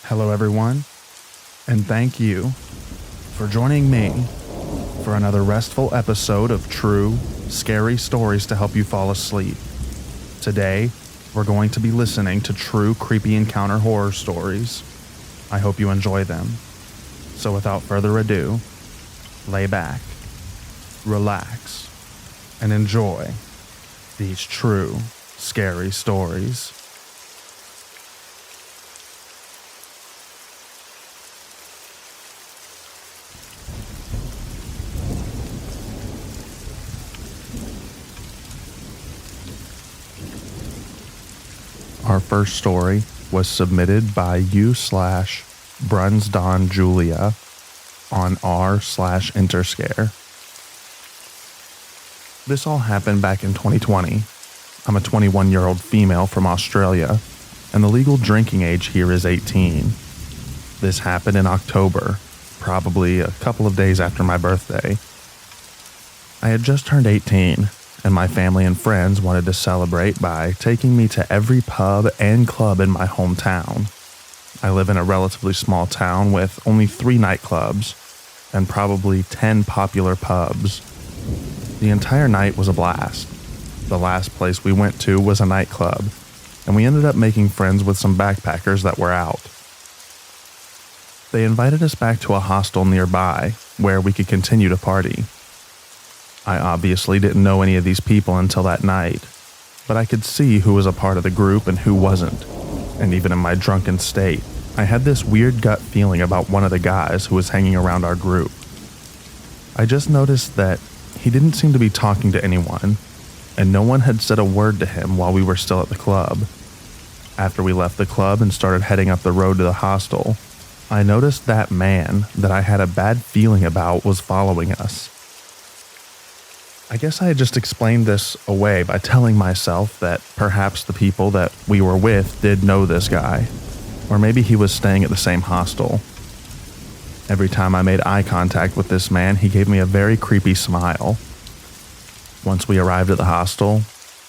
Hello, everyone, and thank you for joining me for another restful episode of true, scary stories to help you fall asleep. Today, we're going to be listening to true creepy encounter horror stories. I hope you enjoy them. So without further ado, lay back, relax, and enjoy these true, scary stories. Our first story was submitted by u/Brunsdon Julia on r/Interscare. This all happened back in 2020. I'm a 21-year-old female from Australia, and the legal drinking age here is 18. This happened in October, probably a couple of days after my birthday. I had just turned 18, and my family and friends wanted to celebrate by taking me to every pub and club in my hometown. I live in a relatively small town with only 3 nightclubs and probably 10 popular pubs. The entire night was a blast. The last place we went to was a nightclub, and we ended up making friends with some backpackers that were out. They invited us back to a hostel nearby where we could continue to party. I obviously didn't know any of these people until that night, but I could see who was a part of the group and who wasn't. And even in my drunken state, I had this weird gut feeling about one of the guys who was hanging around our group. I just noticed that he didn't seem to be talking to anyone, and no one had said a word to him while we were still at the club. After we left the club and started heading up the road to the hostel, I noticed that man that I had a bad feeling about was following us. I guess I had just explained this away by telling myself that perhaps the people that we were with did know this guy, or maybe he was staying at the same hostel. Every time I made eye contact with this man, he gave me a very creepy smile. Once we arrived at the hostel,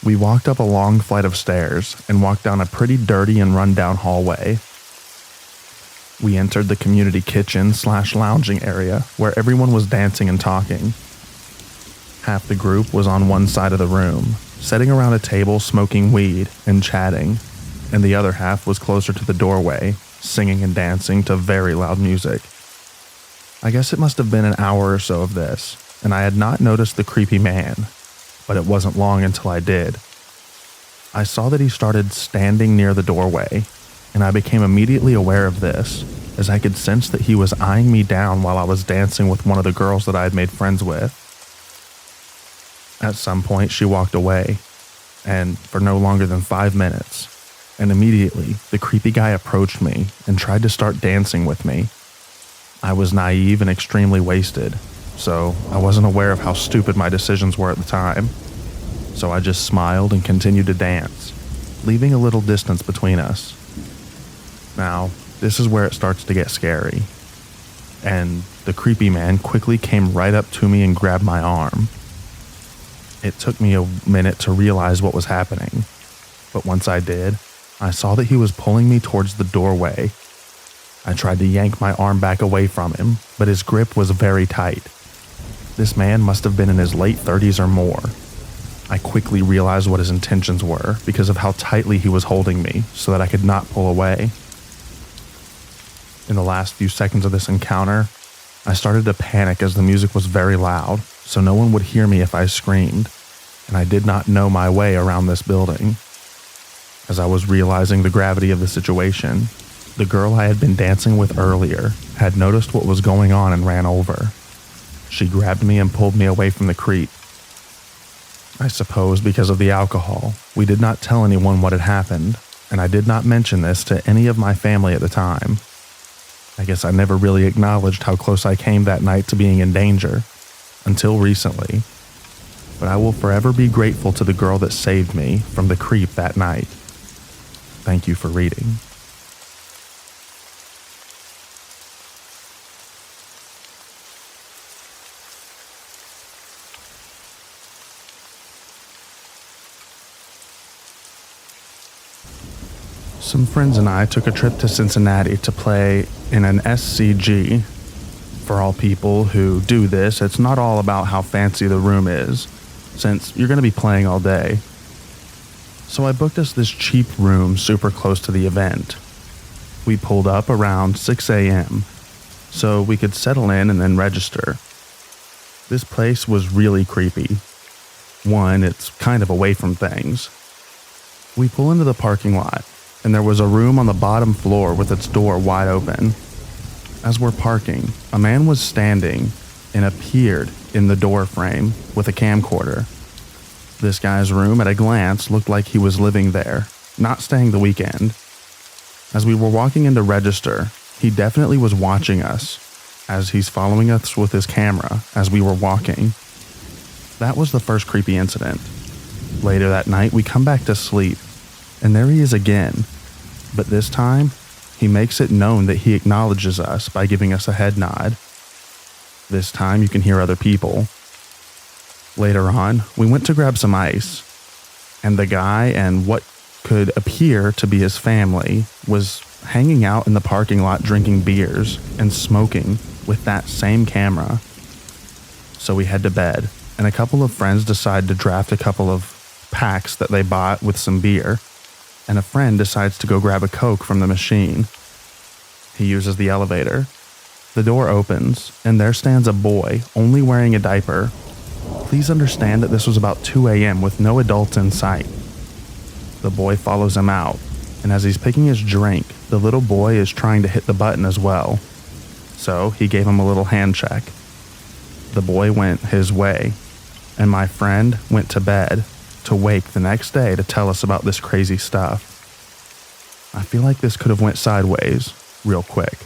we walked up a long flight of stairs and walked down a pretty dirty and run-down hallway. We entered the community kitchen/lounging area where everyone was dancing and talking. Half the group was on one side of the room, sitting around a table smoking weed and chatting, and the other half was closer to the doorway, singing and dancing to very loud music. I guess it must have been an hour or so of this, and I had not noticed the creepy man, but it wasn't long until I did. I saw that he started standing near the doorway, and I became immediately aware of this, as I could sense that he was eyeing me down while I was dancing with one of the girls that I had made friends with. At some point, she walked away, and for no longer than 5 minutes, and immediately the creepy guy approached me and tried to start dancing with me. I was naive and extremely wasted, so I wasn't aware of how stupid my decisions were at the time. So I just smiled and continued to dance, leaving a little distance between us. Now, this is where it starts to get scary, and the creepy man quickly came right up to me and grabbed my arm. It took me a minute to realize what was happening, but once I did, I saw that he was pulling me towards the doorway. I tried to yank my arm back away from him, but his grip was very tight. This man must have been in his late 30s or more. I quickly realized what his intentions were because of how tightly he was holding me so that I could not pull away. In the last few seconds of this encounter, I started to panic as the music was very loud, so no one would hear me if I screamed, and I did not know my way around this building. As I was realizing the gravity of the situation, the girl I had been dancing with earlier had noticed what was going on and ran over. She grabbed me and pulled me away from the creep. I suppose because of the alcohol, we did not tell anyone what had happened, and I did not mention this to any of my family at the time. I guess I never really acknowledged how close I came that night to being in danger, until recently. But I will forever be grateful to the girl that saved me from the creep that night. Thank you for reading. Some friends and I took a trip to Cincinnati to play in an SCG. For all people who do this, it's not all about how fancy the room is, since you're going to be playing all day. So I booked us this cheap room super close to the event. We pulled up around 6 a.m. so we could settle in and then register. This place was really creepy. One, it's kind of away from things. We pull into the parking lot, and there was a room on the bottom floor with its door wide open. As we're parking, a man was standing and appeared in the door frame with a camcorder. This guy's room at a glance looked like he was living there, not staying the weekend. As we were walking in to register, he definitely was watching us, as he's following us with his camera as we were walking. That was the first creepy incident. Later that night, we come back to sleep, and there he is again. But this time, he makes it known that he acknowledges us by giving us a head nod. This time, you can hear other people. Later on, we went to grab some ice, and the guy and what could appear to be his family was hanging out in the parking lot drinking beers and smoking with that same camera. So we head to bed, and a couple of friends decide to draft a couple of packs that they bought with some beer, and a friend decides to go grab a Coke from the machine. He uses the elevator. The door opens, and there stands a boy, only wearing a diaper. Please understand that this was about 2 a.m. with no adults in sight. The boy follows him out, and as he's picking his drink, the little boy is trying to hit the button as well. So he gave him a little hand check. The boy went his way, and my friend went to bed to wake the next day to tell us about this crazy stuff. I feel like this could have went sideways real quick.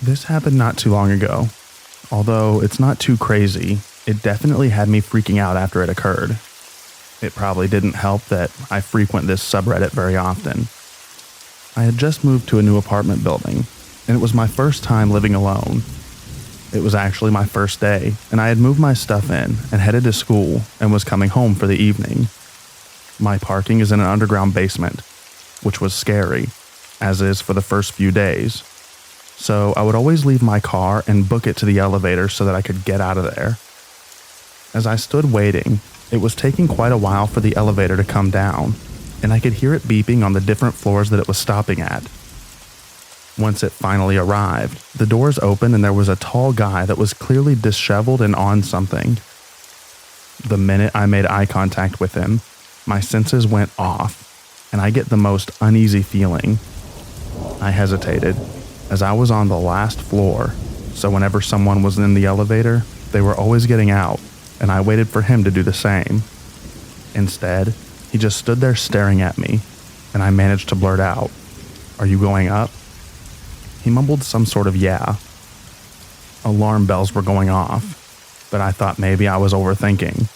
This happened not too long ago. Although it's not too crazy, it definitely had me freaking out after it occurred. It probably didn't help that I frequent this subreddit very often. I had just moved to a new apartment building, and it was my first time living alone. It was actually my first day, and I had moved my stuff in and headed to school and was coming home for the evening. My parking is in an underground basement, which was scary, as is for the first few days. So I would always leave my car and book it to the elevator so that I could get out of there. As I stood waiting, it was taking quite a while for the elevator to come down, and I could hear it beeping on the different floors that it was stopping at. Once it finally arrived, the doors opened and there was a tall guy that was clearly disheveled and on something. The minute I made eye contact with him, my senses went off, and I get the most uneasy feeling. I hesitated, as I was on the last floor, so whenever someone was in the elevator, they were always getting out, and I waited for him to do the same. Instead, he just stood there staring at me, and I managed to blurt out, "Are you going up?" He mumbled some sort of yeah. Alarm bells were going off, but I thought maybe I was overthinking,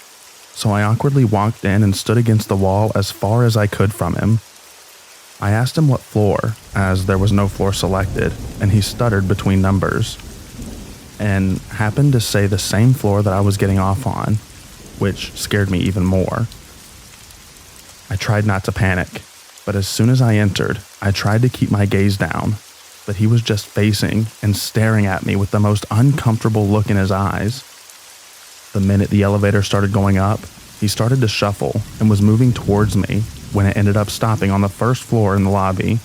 so I awkwardly walked in and stood against the wall as far as I could from him. I asked him what floor, as there was no floor selected, and he stuttered between numbers, and happened to say the same floor that I was getting off on, which scared me even more. I tried not to panic, but as soon as I entered, I tried to keep my gaze down, but he was just facing and staring at me with the most uncomfortable look in his eyes. The minute the elevator started going up, he started to shuffle and was moving towards me when it ended up stopping on the first floor in the lobby.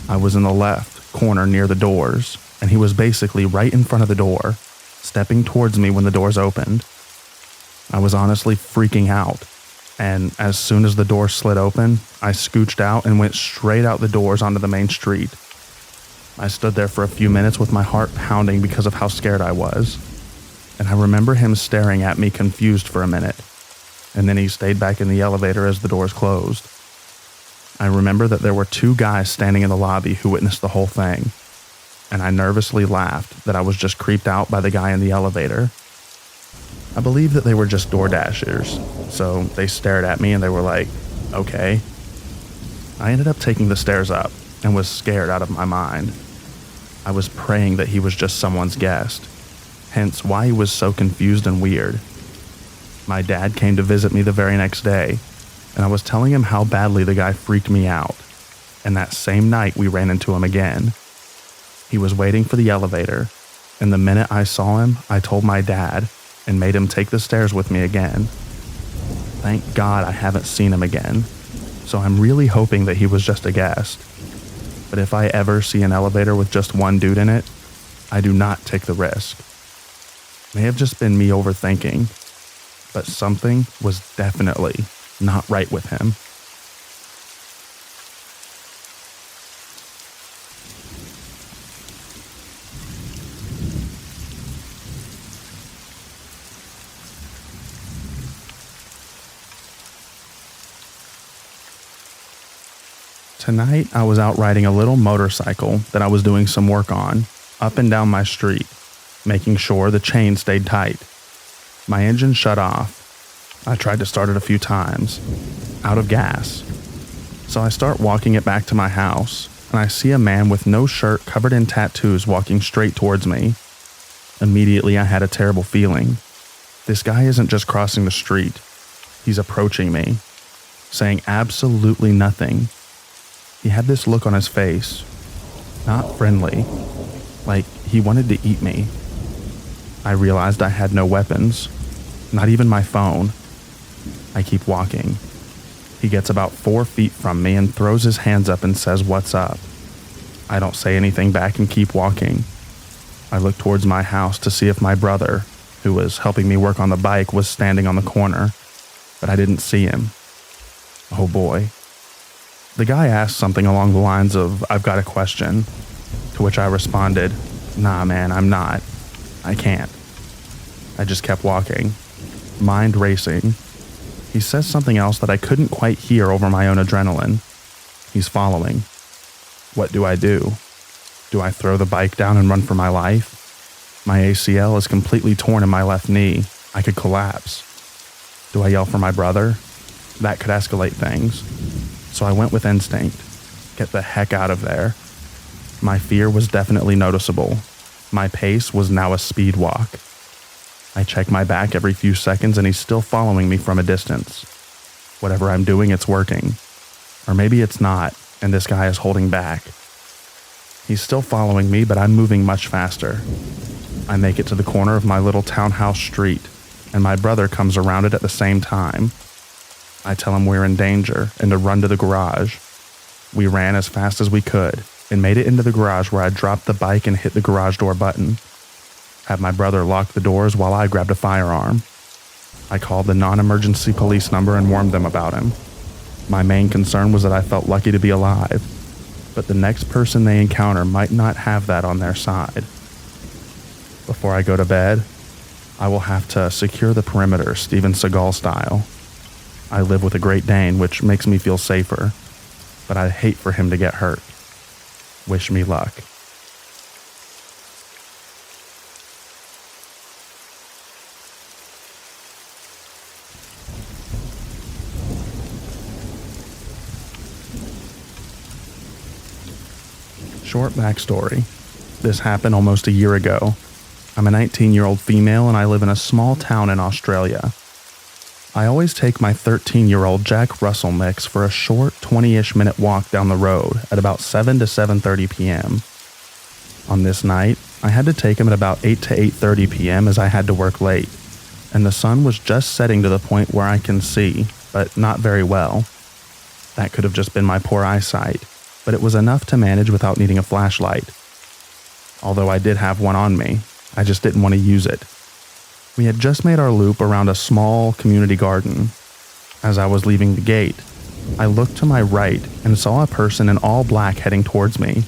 I was in the left corner near the doors, and he was basically right in front of the door, stepping towards me when the doors opened. I was honestly freaking out, and as soon as the door slid open, I scooched out and went straight out the doors onto the main street. I stood there for a few minutes with my heart pounding because of how scared I was, and I remember him staring at me confused for a minute, and then he stayed back in the elevator as the doors closed. I remember that there were two guys standing in the lobby who witnessed the whole thing, and I nervously laughed that I was just creeped out by the guy in the elevator. I believe that they were just door dashers, so they stared at me and they were like, "Okay." I ended up taking the stairs up and was scared out of my mind. I was praying that he was just someone's guest, hence why he was so confused and weird. My dad came to visit me the very next day, and I was telling him how badly the guy freaked me out, and that same night we ran into him again. He was waiting for the elevator, and the minute I saw him, I told my dad and made him take the stairs with me again. Thank God I haven't seen him again, so I'm really hoping that he was just a guest. But if I ever see an elevator with just one dude in it, I do not take the risk. May have just been me overthinking, but something was definitely not right with him. Tonight, I was out riding a little motorcycle that I was doing some work on, up and down my street, making sure the chain stayed tight. My engine shut off. I tried to start it a few times, out of gas. So I start walking it back to my house, and I see a man with no shirt covered in tattoos walking straight towards me. Immediately, I had a terrible feeling. This guy isn't just crossing the street. He's approaching me, saying absolutely nothing. He had this look on his face, not friendly, like he wanted to eat me. I realized I had no weapons, not even my phone. I keep walking. He gets about 4 feet from me and throws his hands up and says, "What's up?" I don't say anything back and keep walking. I look towards my house to see if my brother, who was helping me work on the bike, was standing on the corner, but I didn't see him. Oh boy. The guy asked something along the lines of, "I've got a question," to which I responded, "Nah, man, I'm not. I can't." I just kept walking, mind racing. He says something else that I couldn't quite hear over my own adrenaline. He's following. What do? Do I throw the bike down and run for my life? My ACL is completely torn in my left knee. I could collapse. Do I yell for my brother? That could escalate things. So I went with instinct. Get the heck out of there. My fear was definitely noticeable. My pace was now a speed walk. I check my back every few seconds and he's still following me from a distance. Whatever I'm doing, it's working. Or maybe it's not, and this guy is holding back. He's still following me, but I'm moving much faster. I make it to the corner of my little townhouse street, and my brother comes around it at the same time. I tell him we're in danger and to run to the garage. We ran as fast as we could and made it into the garage where I dropped the bike and hit the garage door button. Had my brother lock the doors while I grabbed a firearm. I called the non-emergency police number and warned them about him. My main concern was that I felt lucky to be alive, but the next person they encounter might not have that on their side. Before I go to bed, I will have to secure the perimeter Steven Seagal style. I live with a Great Dane, which makes me feel safer, but I'd hate for him to get hurt. Wish me luck. Short backstory. This happened almost a year ago. I'm a 19-year-old female and I live in a small town in Australia. I always take my 13-year-old Jack Russell mix for a short 20-ish minute walk down the road at about 7 to 7:30 p.m. On this night, I had to take him at about 8 to 8:30 p.m. as I had to work late, and the sun was just setting to the point where I can see, but not very well. That could have just been my poor eyesight, but it was enough to manage without needing a flashlight. Although I did have one on me, I just didn't want to use it. We had just made our loop around a small community garden. As I was leaving the gate, I looked to my right and saw a person in all black heading towards me.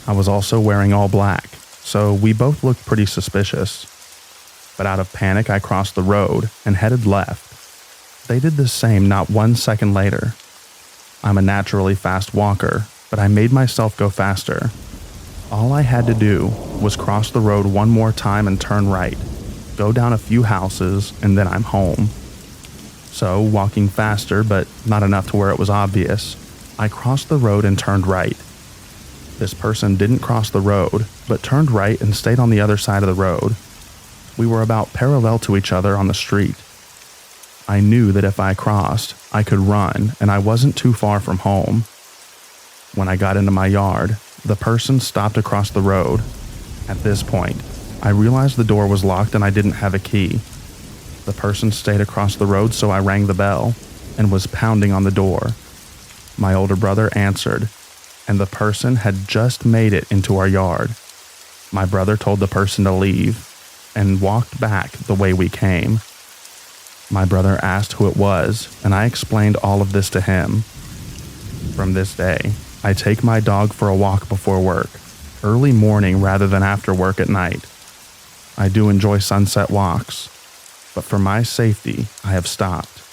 I was also wearing all black, so we both looked pretty suspicious. But out of panic, I crossed the road and headed left. They did the same not 1 second later. I'm a naturally fast walker, but I made myself go faster. All I had to do was cross the road one more time and turn right, go down a few houses, and then I'm home. So, walking faster, but not enough to where it was obvious, I crossed the road and turned right. This person didn't cross the road, but turned right and stayed on the other side of the road. We were about parallel to each other on the street. I knew that if I crossed, I could run, and I wasn't too far from home. When I got into my yard, the person stopped across the road. At this point, I realized the door was locked and I didn't have a key. The person stayed across the road, so I rang the bell and was pounding on the door. My older brother answered, and the person had just made it into our yard. My brother told the person to leave and walked back the way we came. My brother asked who it was, and I explained all of this to him. From this day, I take my dog for a walk before work, early morning rather than after work at night. I do enjoy sunset walks, but for my safety, I have stopped,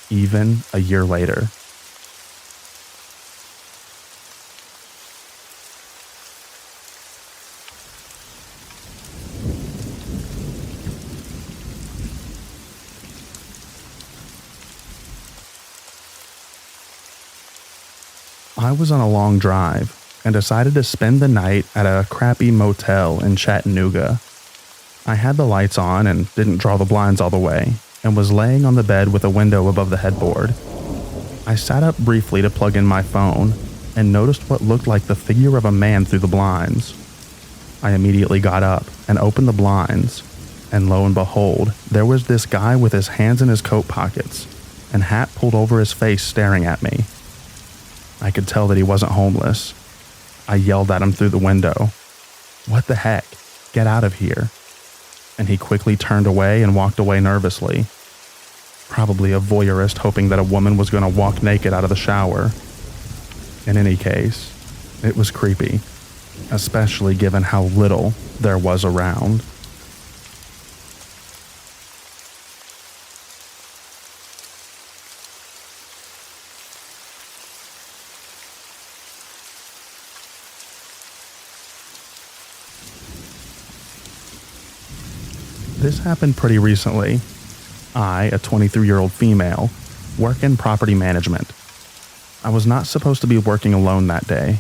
even a year later. I was on a long drive and decided to spend the night at a crappy motel in Chattanooga. I had the lights on and didn't draw the blinds all the way, and was laying on the bed with a window above the headboard. I sat up briefly to plug in my phone and noticed what looked like the figure of a man through the blinds. I immediately got up and opened the blinds, and lo and behold, there was this guy with his hands in his coat pockets and hat pulled over his face staring at me. I could tell that he wasn't homeless. I yelled at him through the window, "What the heck? Get out of here." And he quickly turned away and walked away nervously. Probably a voyeurist hoping that a woman was going to walk naked out of the shower. In any case, it was creepy, especially given how little there was around. This happened pretty recently. I, a 23-year-old female, work in property management. I was not supposed to be working alone that day,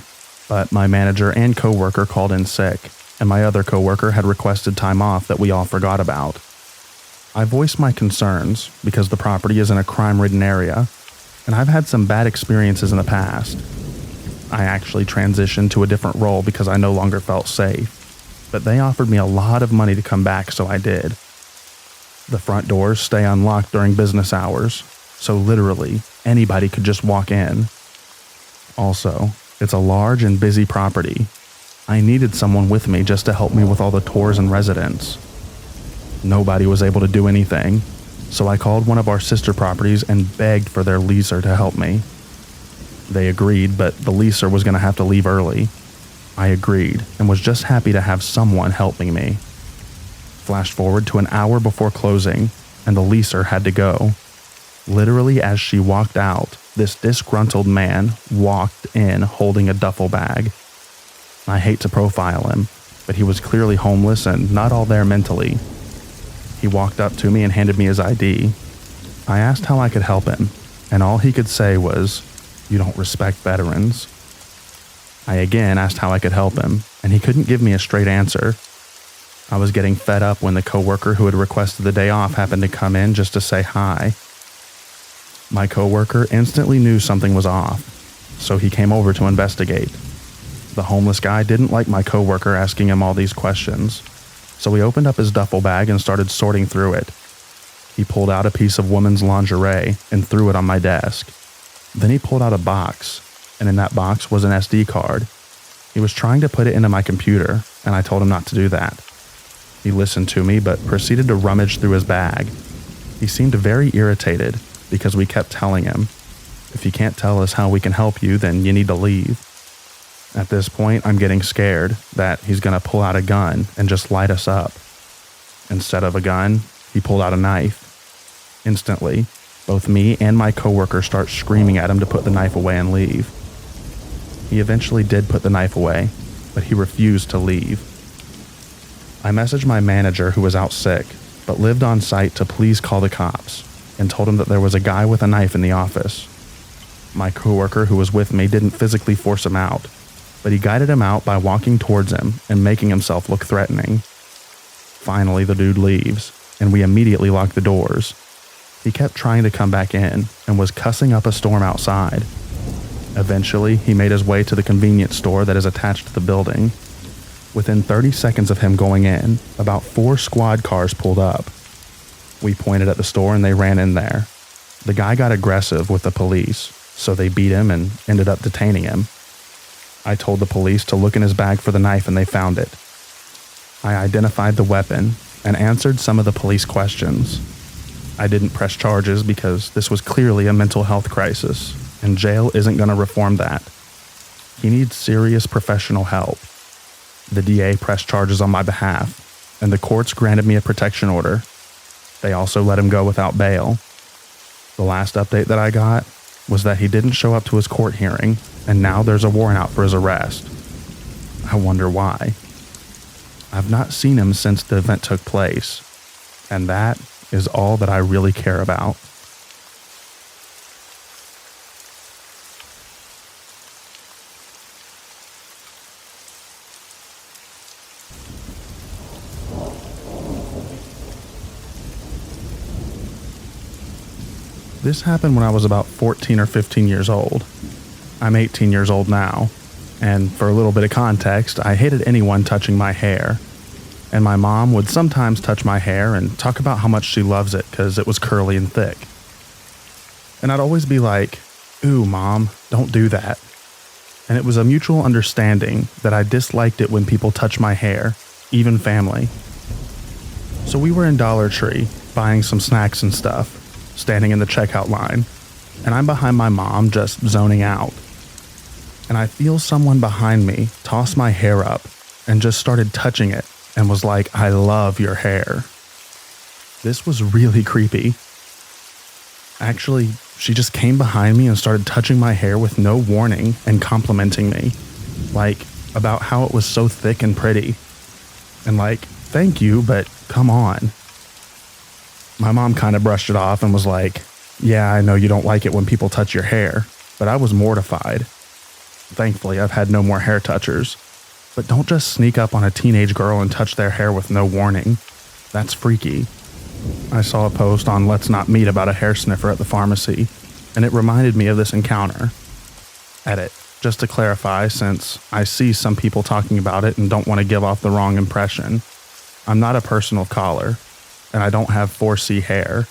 but my manager and coworker called in sick, and my other coworker had requested time off that we all forgot about. I voiced my concerns because the property is in a crime-ridden area, and I've had some bad experiences in the past. I actually transitioned to a different role because I no longer felt safe. But they offered me a lot of money to come back, so I did. The front doors stay unlocked during business hours, so literally anybody could just walk in. Also, it's a large and busy property. I needed someone with me just to help me with all the tours and residents. Nobody was able to do anything, so I called one of our sister properties and begged for their leaser to help me. They agreed, but the leaser was going to have to leave early. I agreed and was just happy to have someone helping me. Flash forward to an hour before closing, and the leaser had to go. Literally as she walked out, this disgruntled man walked in holding a duffel bag. I hate to profile him, but he was clearly homeless and not all there mentally. He walked up to me and handed me his ID. I asked how I could help him, and all he could say was, "You don't respect veterans." I again asked how I could help him, and he couldn't give me a straight answer. I was getting fed up when the coworker who had requested the day off happened to come in just to say hi. My coworker instantly knew something was off, so he came over to investigate. The homeless guy didn't like my coworker asking him all these questions, so he opened up his duffel bag and started sorting through it. He pulled out a piece of woman's lingerie and threw it on my desk. Then he pulled out a box, and in that box was an SD card. He was trying to put it into my computer, and I told him not to do that. He listened to me, but proceeded to rummage through his bag. He seemed very irritated because we kept telling him, "If you can't tell us how we can help you, then you need to leave." At this point, I'm getting scared that he's going to pull out a gun and just light us up. Instead of a gun, he pulled out a knife. Instantly, both me and my coworker start screaming at him to put the knife away and leave. He eventually did put the knife away, but he refused to leave. I messaged my manager who was out sick, but lived on site to please call the cops, and told him that there was a guy with a knife in the office. My coworker who was with me didn't physically force him out, but he guided him out by walking towards him and making himself look threatening. Finally, the dude leaves, and we immediately lock the doors. He kept trying to come back in and was cussing up a storm outside. Eventually, he made his way to the convenience store that is attached to the building. Within 30 seconds of him going in, about 4 squad cars pulled up. We pointed at the store and they ran in there. The guy got aggressive with the police, so they beat him and ended up detaining him. I told the police to look in his bag for the knife and they found it. I identified the weapon and answered some of the police questions. I didn't press charges because this was clearly a mental health crisis, and jail isn't going to reform that. He needs serious professional help. The DA pressed charges on my behalf, and the courts granted me a protection order. They also let him go without bail. The last update that I got was that he didn't show up to his court hearing, and now there's a warrant out for his arrest. I wonder why. I've not seen him since the event took place, and that is all that I really care about. This happened when I was about 14 or 15 years old. I'm 18 years old now, and for a little bit of context, I hated anyone touching my hair. And my mom would sometimes touch my hair and talk about how much she loves it because it was curly and thick. And I'd always be like, "Ooh, Mom, don't do that." And it was a mutual understanding that I disliked it when people touch my hair, even family. So we were in Dollar Tree, buying some snacks and stuff, standing in the checkout line, and I'm behind my mom just zoning out. And I feel someone behind me toss my hair up and just started touching it and was like, "I love your hair." This was really creepy. Actually, she just came behind me and started touching my hair with no warning and complimenting me, like about how it was so thick and pretty. And like, "Thank you, but come on." My mom kind of brushed it off and was like, "Yeah, I know you don't like it when people touch your hair," but I was mortified. Thankfully, I've had no more hair touchers. But don't just sneak up on a teenage girl and touch their hair with no warning. That's freaky. I saw a post on Let's Not Meet about a hair sniffer at the pharmacy, and it reminded me of this encounter. Edit. Just to clarify, since I see some people talking about it and don't want to give off the wrong impression, I'm not a personal caller, and I don't have 4C hair.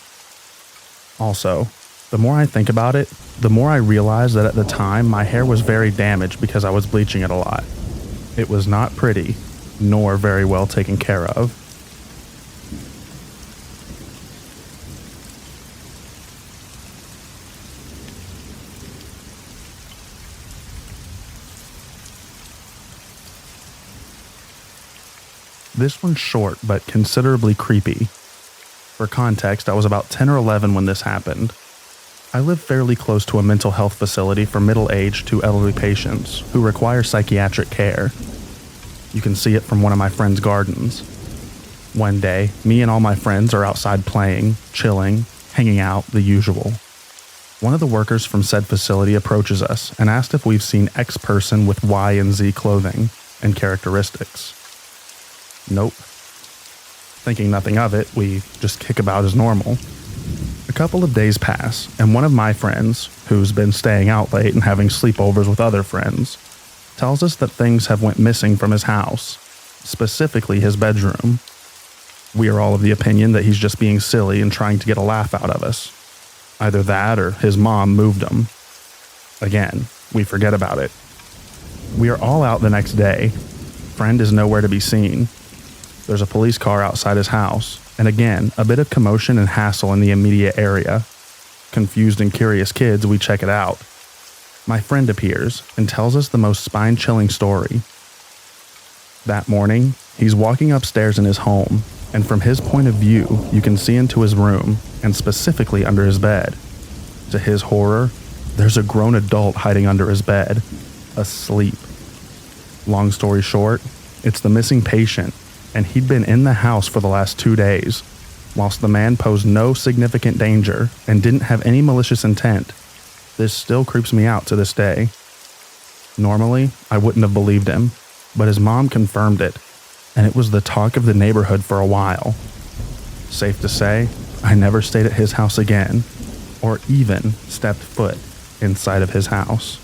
Also, the more I think about it, the more I realize that at the time my hair was very damaged because I was bleaching it a lot. It was not pretty, nor very well taken care of. This one's short, but considerably creepy. For context, I was about 10 or 11 when this happened. I live fairly close to a mental health facility for middle-aged to elderly patients who require psychiatric care. You can see it from one of my friend's gardens. One day, me and all my friends are outside playing, chilling, hanging out, the usual. One of the workers from said facility approaches us and asked if we've seen X person with Y and Z clothing and characteristics. Nope. Thinking nothing of it, we just kick about as normal. A couple of days pass, and one of my friends, who's been staying out late and having sleepovers with other friends, tells us that things have went missing from his house, specifically his bedroom. We are all of the opinion that he's just being silly and trying to get a laugh out of us. Either that or his mom moved him. Again, we forget about it. We are all out the next day. Friend is nowhere to be seen. There's a police car outside his house, and again, a bit of commotion and hassle in the immediate area. Confused and curious kids, we check it out. My friend appears and tells us the most spine-chilling story. That morning, he's walking upstairs in his home, and from his point of view, you can see into his room, and specifically under his bed. To his horror, there's a grown adult hiding under his bed, asleep. Long story short, it's the missing patient, and he'd been in the house for the last 2 days, whilst the man posed no significant danger and didn't have any malicious intent. This still creeps me out to this day. Normally, I wouldn't have believed him, but his mom confirmed it, and it was the talk of the neighborhood for a while. Safe to say, I never stayed at his house again, or even stepped foot inside of his house.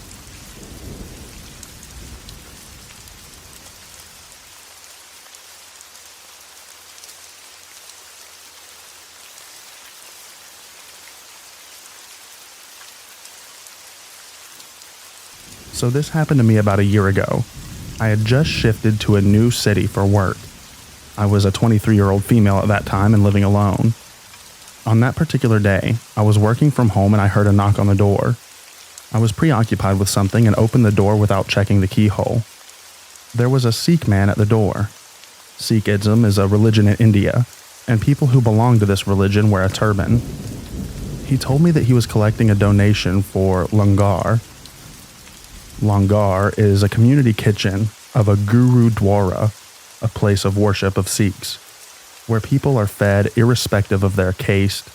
So this happened to me about a year ago. I had just shifted to a new city for work. I was a 23-year-old female at that time and living alone. On that particular day, I was working from home and I heard a knock on the door. I was preoccupied with something and opened the door without checking the keyhole. There was a Sikh man at the door. Sikhism is a religion in India, and people who belong to this religion wear a turban. He told me that he was collecting a donation for Langar. Langar is a community kitchen of a Gurudwara, a place of worship of Sikhs, where people are fed irrespective of their caste,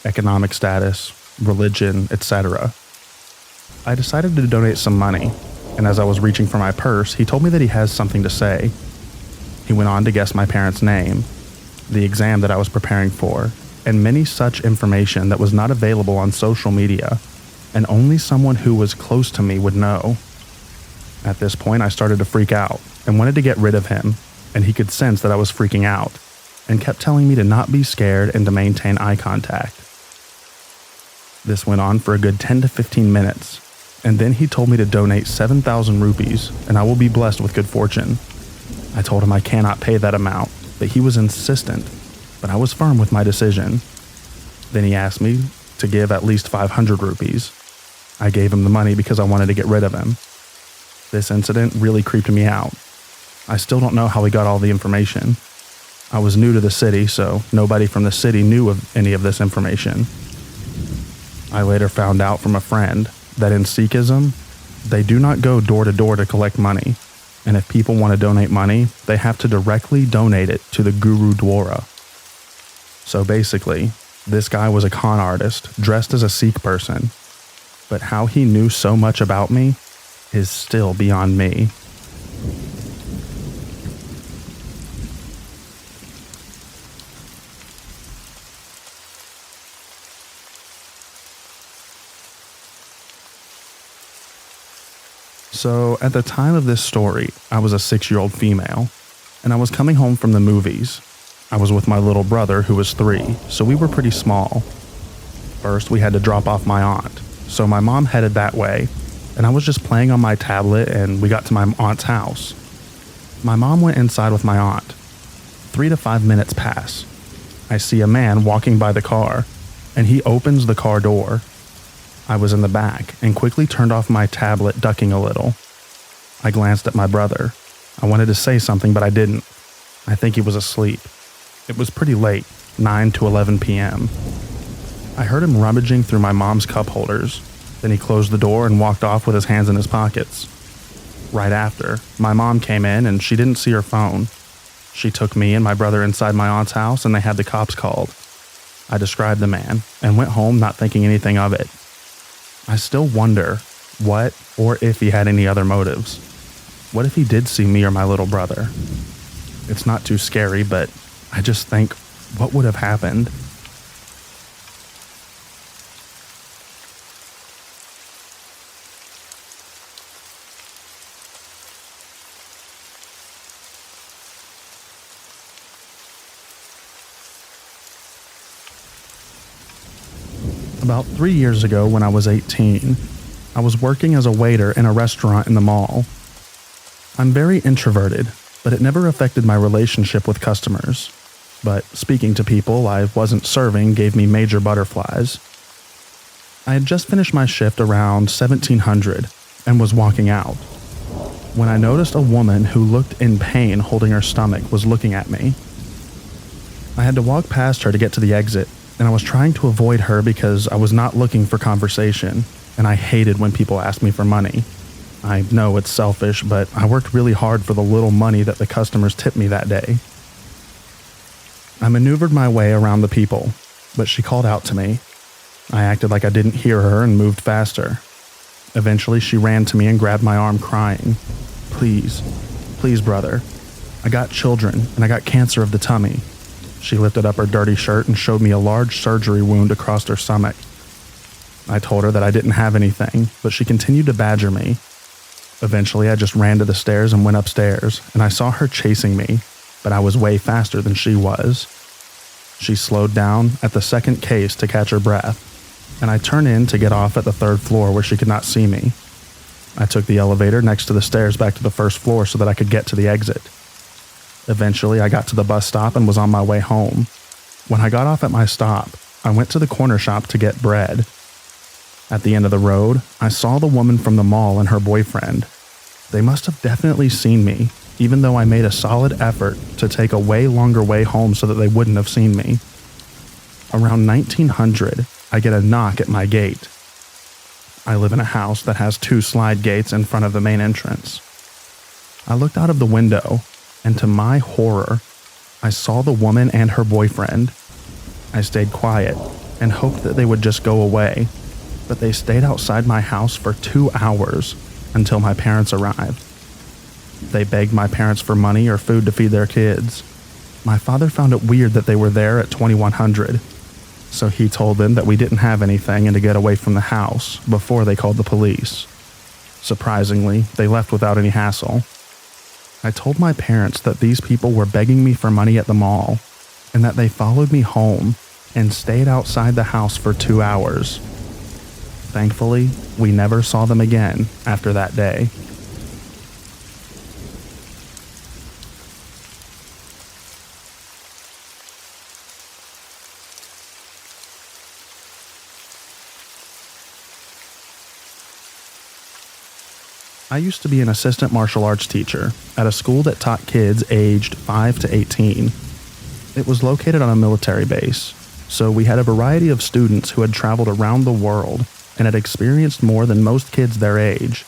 economic status, religion, etc. I decided to donate some money, and as I was reaching for my purse, he told me that he has something to say. He went on to guess my parents' name, the exam that I was preparing for, and many such information that was not available on social media, and only someone who was close to me would know. At this point, I started to freak out and wanted to get rid of him, and he could sense that I was freaking out, and kept telling me to not be scared and to maintain eye contact. This went on for a good 10 to 15 minutes, and then he told me to donate 7,000 rupees, and I will be blessed with good fortune. I told him I cannot pay that amount, but he was insistent, but I was firm with my decision. Then he asked me to give at least 500 rupees. I gave him the money because I wanted to get rid of him. This incident really creeped me out. I still don't know how he got all the information. I was new to the city, so nobody from the city knew of any of this information. I later found out from a friend that in Sikhism, they do not go door to door to collect money, and if people want to donate money, they have to directly donate it to the Gurudwara. So basically, this guy was a con artist dressed as a Sikh person, but how he knew so much about me is still beyond me. So, at the time of this story, I was a 6-year-old female, and I was coming home from the movies. I was with my little brother, who was 3, so we were pretty small. First, we had to drop off my aunt, so my mom headed that way, and I was just playing on my tablet, and we got to my aunt's house. My mom went inside with my aunt. 3 to 5 minutes pass. I see a man walking by the car, and he opens the car door. I was in the back and quickly turned off my tablet, ducking a little. I glanced at my brother. I wanted to say something, but I didn't. I think he was asleep. It was pretty late, 9 to 11 p.m. I heard him rummaging through my mom's cup holders. Then he closed the door and walked off with his hands in his pockets. Right after, my mom came in and she didn't see her phone. She took me and my brother inside my aunt's house and they had the cops called. I described the man and went home not thinking anything of it. I still wonder what or if he had any other motives. What if he did see me or my little brother? It's not too scary, but I just think, what would have happened? About 3 years ago, when I was 18, I was working as a waiter in a restaurant in the mall. I'm very introverted, but it never affected my relationship with customers. But speaking to people I wasn't serving gave me major butterflies. I had just finished my shift around 1700 and was walking out, when I noticed a woman who looked in pain holding her stomach was looking at me. I had to walk past her to get to the exit, and I was trying to avoid her because I was not looking for conversation, and I hated when people asked me for money. I know it's selfish, but I worked really hard for the little money that the customers tipped me that day. I maneuvered my way around the people, but she called out to me. I acted like I didn't hear her and moved faster. Eventually, she ran to me and grabbed my arm, crying, "Please, please, brother. I got children, and I got cancer of the tummy." She lifted up her dirty shirt and showed me a large surgery wound across her stomach. I told her that I didn't have anything, but she continued to badger me. Eventually, I just ran to the stairs and went upstairs, and I saw her chasing me, but I was way faster than she was. She slowed down at the second case to catch her breath, and I turned in to get off at the third floor where she could not see me. I took the elevator next to the stairs back to the first floor so that I could get to the exit. Eventually, I got to the bus stop and was on my way home. When I got off at my stop, I went to the corner shop to get bread. At the end of the road, I saw the woman from the mall and her boyfriend. They must have definitely seen me, even though I made a solid effort to take a way longer way home so that they wouldn't have seen me. Around 1900, I get a knock at my gate. I live in a house that has 2 slide gates in front of the main entrance. I looked out of the window, and to my horror, I saw the woman and her boyfriend. I stayed quiet and hoped that they would just go away, but they stayed outside my house for 2 hours until my parents arrived. They begged my parents for money or food to feed their kids. My father found it weird that they were there at 2100, so he told them that we didn't have anything and to get away from the house before they called the police. Surprisingly, they left without any hassle. I told my parents that these people were begging me for money at the mall and that they followed me home and stayed outside the house for 2 hours. Thankfully, we never saw them again after that day. I used to be an assistant martial arts teacher at a school that taught kids aged 5 to 18. It was located on a military base, so we had a variety of students who had traveled around the world and had experienced more than most kids their age.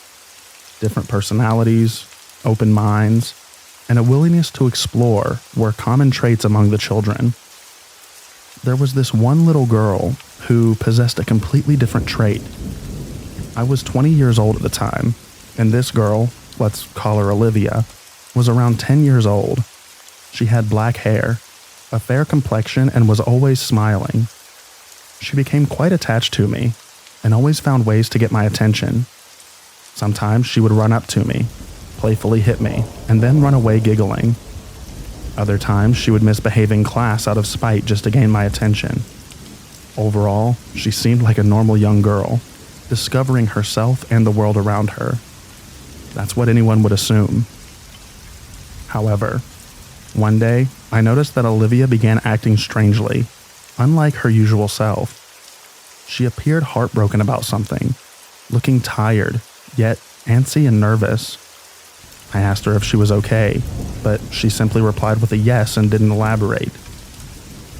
Different personalities, open minds, and a willingness to explore were common traits among the children. There was this one little girl who possessed a completely different trait. I was 20 years old at the time, and this girl, let's call her Olivia, was around 10 years old. She had black hair, a fair complexion, and was always smiling. She became quite attached to me, and always found ways to get my attention. Sometimes she would run up to me, playfully hit me, and then run away giggling. Other times she would misbehave in class out of spite just to gain my attention. Overall, she seemed like a normal young girl, discovering herself and the world around her. That's what anyone would assume. However, one day, I noticed that Olivia began acting strangely, unlike her usual self. She appeared heartbroken about something, looking tired, yet antsy and nervous. I asked her if she was okay, but she simply replied with a yes and didn't elaborate.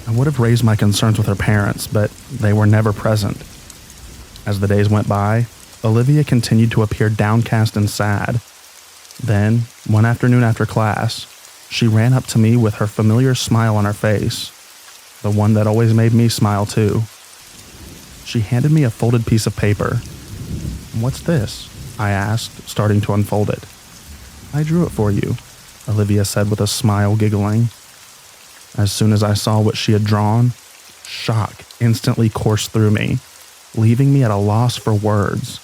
I would have raised my concerns with her parents, but they were never present. As the days went by, Olivia continued to appear downcast and sad. Then, one afternoon after class, she ran up to me with her familiar smile on her face, the one that always made me smile too. She handed me a folded piece of paper. "What's this?" I asked, starting to unfold it. "I drew it for you," Olivia said with a smile, giggling. As soon as I saw what she had drawn, shock instantly coursed through me, leaving me at a loss for words.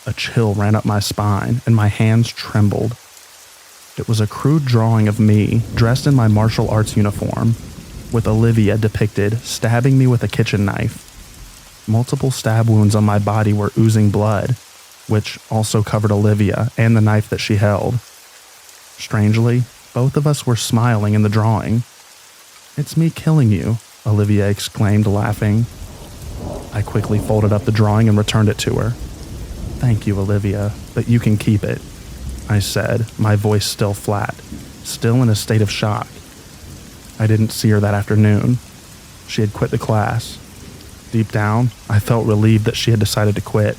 A chill ran up my spine and my hands trembled. It was a crude drawing of me dressed in my martial arts uniform, with Olivia depicted stabbing me with a kitchen knife. Multiple stab wounds on my body were oozing blood, which also covered Olivia and the knife that she held. Strangely, both of us were smiling in the drawing. "It's me killing you," Olivia exclaimed, laughing. I quickly folded up the drawing and returned it to her. "Thank you, Olivia, but you can keep it," I said, my voice still flat, still in a state of shock. I didn't see her that afternoon. She had quit the class. Deep down, I felt relieved that she had decided to quit.